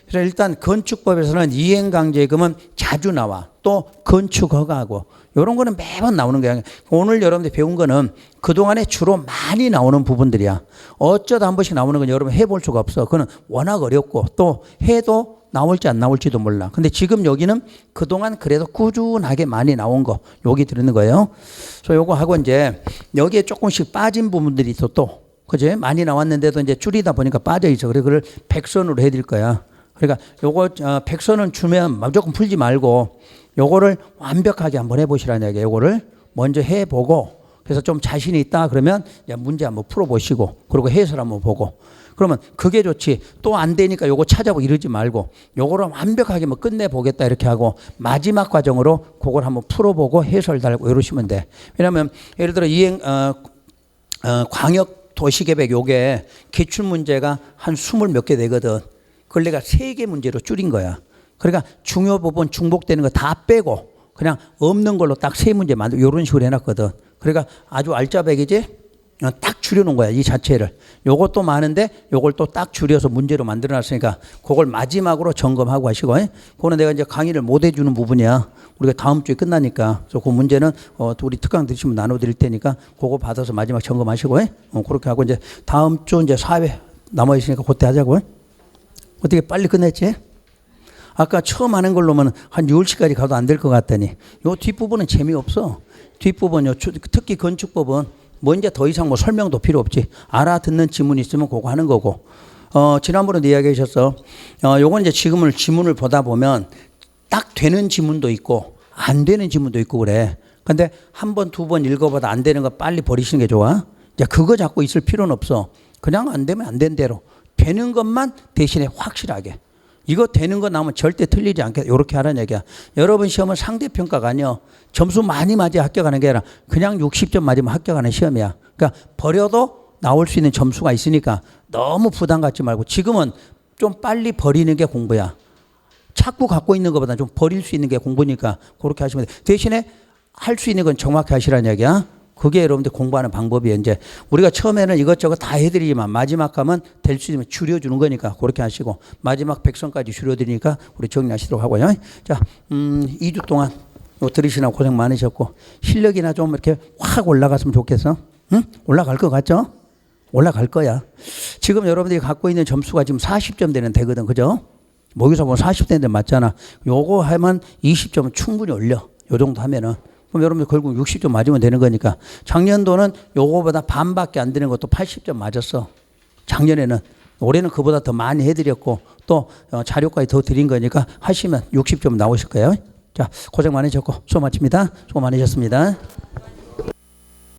그래서 일단 건축법에서는 이행강제금은 자주 나와. 또 건축허가하고 이런 거는 매번 나오는 거야. 오늘 여러분들 배운 거는 그동안에 주로 많이 나오는 부분들이야. 어쩌다 한 번씩 나오는 건 여러분 해볼 수가 없어. 그거는 워낙 어렵고 또 해도 나올지 안 나올지도 몰라. 근데 지금 여기는 그동안 그래도 꾸준하게 많이 나온 거 여기 들어있는 거예요. 그래서 요거 하고 이제 여기에 조금씩 빠진 부분들이 있어 또. 그지? 많이 나왔는데도 이제 줄이다 보니까 빠져 있어. 그래 그걸 백선으로 해드릴 거야. 그러니까 요거 백선은 주면 무조건 풀지 말고 요거를 완벽하게 한번 해보시라는 얘기예요. 요거를 먼저 해보고 그래서 좀 자신이 있다 그러면 문제 한번 풀어보시고 그리고 해설 한번 보고 그러면 그게 좋지. 또 안 되니까 요거 찾아보고 이러지 말고 요거를 완벽하게 뭐 끝내보겠다 이렇게 하고 마지막 과정으로 그걸 한번 풀어보고 해설 달고 이러시면 돼. 왜냐하면 예를 들어 광역 도시계획 요게 기출문제가 한 20 몇 개 되거든. 그걸 내가 3개 문제로 줄인 거야. 그러니까 중요 부분 중복되는 거 다 빼고 그냥 없는 걸로 딱 3문제 만들고 이런 식으로 해놨거든. 그러니까 아주 알짜배기지? 딱 줄여놓은 거야, 이 자체를. 요것도 많은데 요걸 또 딱 줄여서 문제로 만들어놨으니까 그걸 마지막으로 점검하고 하시고, 그거는 내가 이제 강의를 못 해주는 부분이야. 우리가 다음 주에 끝나니까. 그래서 그 문제는 우리 특강 드시면 나눠드릴 테니까 그거 받아서 마지막 점검하시고, 그렇게 하고 이제 다음 주 이제 4회 남아있으니까 그때 하자고. 어떻게 빨리 끝냈지? 아까 처음 하는 걸로면 한 10시까지 가도 안 될 것 같더니 요 뒷부분은 재미없어. 뒷부분요. 특히 건축법은 뭐 이제 더 이상 뭐 설명도 필요 없지. 알아듣는 지문이 있으면 그거 하는 거고. 지난번에 이야기하셨어. 요건 이제 지문을 보다 보면 딱 되는 지문도 있고 안 되는 지문도 있고 그래. 근데 한 번, 두 번 읽어보다 안 되는 거 빨리 버리시는 게 좋아. 이제 그거 잡고 있을 필요는 없어. 그냥 안 되면 안 된 대로. 되는 것만 대신에 확실하게. 이거 되는 거 나오면 절대 틀리지 않게 이렇게 하라는 얘기야. 여러분 시험은 상대평가가 아니요. 점수 많이 맞아 합격하는 게 아니라 그냥 60점 맞으면 합격하는 시험이야. 그러니까 버려도 나올 수 있는 점수가 있으니까 너무 부담 갖지 말고 지금은 좀 빨리 버리는 게 공부야. 자꾸 갖고 있는 것보다 좀 버릴 수 있는 게 공부니까 그렇게 하시면 돼. 대신에 할 수 있는 건 정확히 하시라는 얘기야. 그게 여러분들 공부하는 방법이에요. 이제 우리가 처음에는 이것저것 다 해드리지만 마지막 가면 될 수 있으면 줄여주는 거니까 그렇게 하시고 마지막 100선까지 줄여드리니까 우리 정리하시도록 하고요. 자, 2주 동안 들으시느라 고생 많으셨고 실력이나 좀 이렇게 확 올라갔으면 좋겠어. 응? 올라갈 것 같죠? 올라갈 거야. 지금 여러분들이 갖고 있는 점수가 지금 40점 되는 되거든. 그죠? 모의고사 보면 40점 되는 데 맞잖아. 요거 하면 20점은 충분히 올려. 요 정도 하면은. 그럼 여러분들 결국 60점 맞으면 되는 거니까. 작년도는 요거보다 반밖에 안 되는 것도 80점 맞았어. 작년에는. 올해는 그보다 더 많이 해드렸고 또 자료까지 더 드린 거니까 하시면 60점 나오실 거예요. 자, 고생 많으셨고 수고 마칩니다. 수고 많으셨습니다.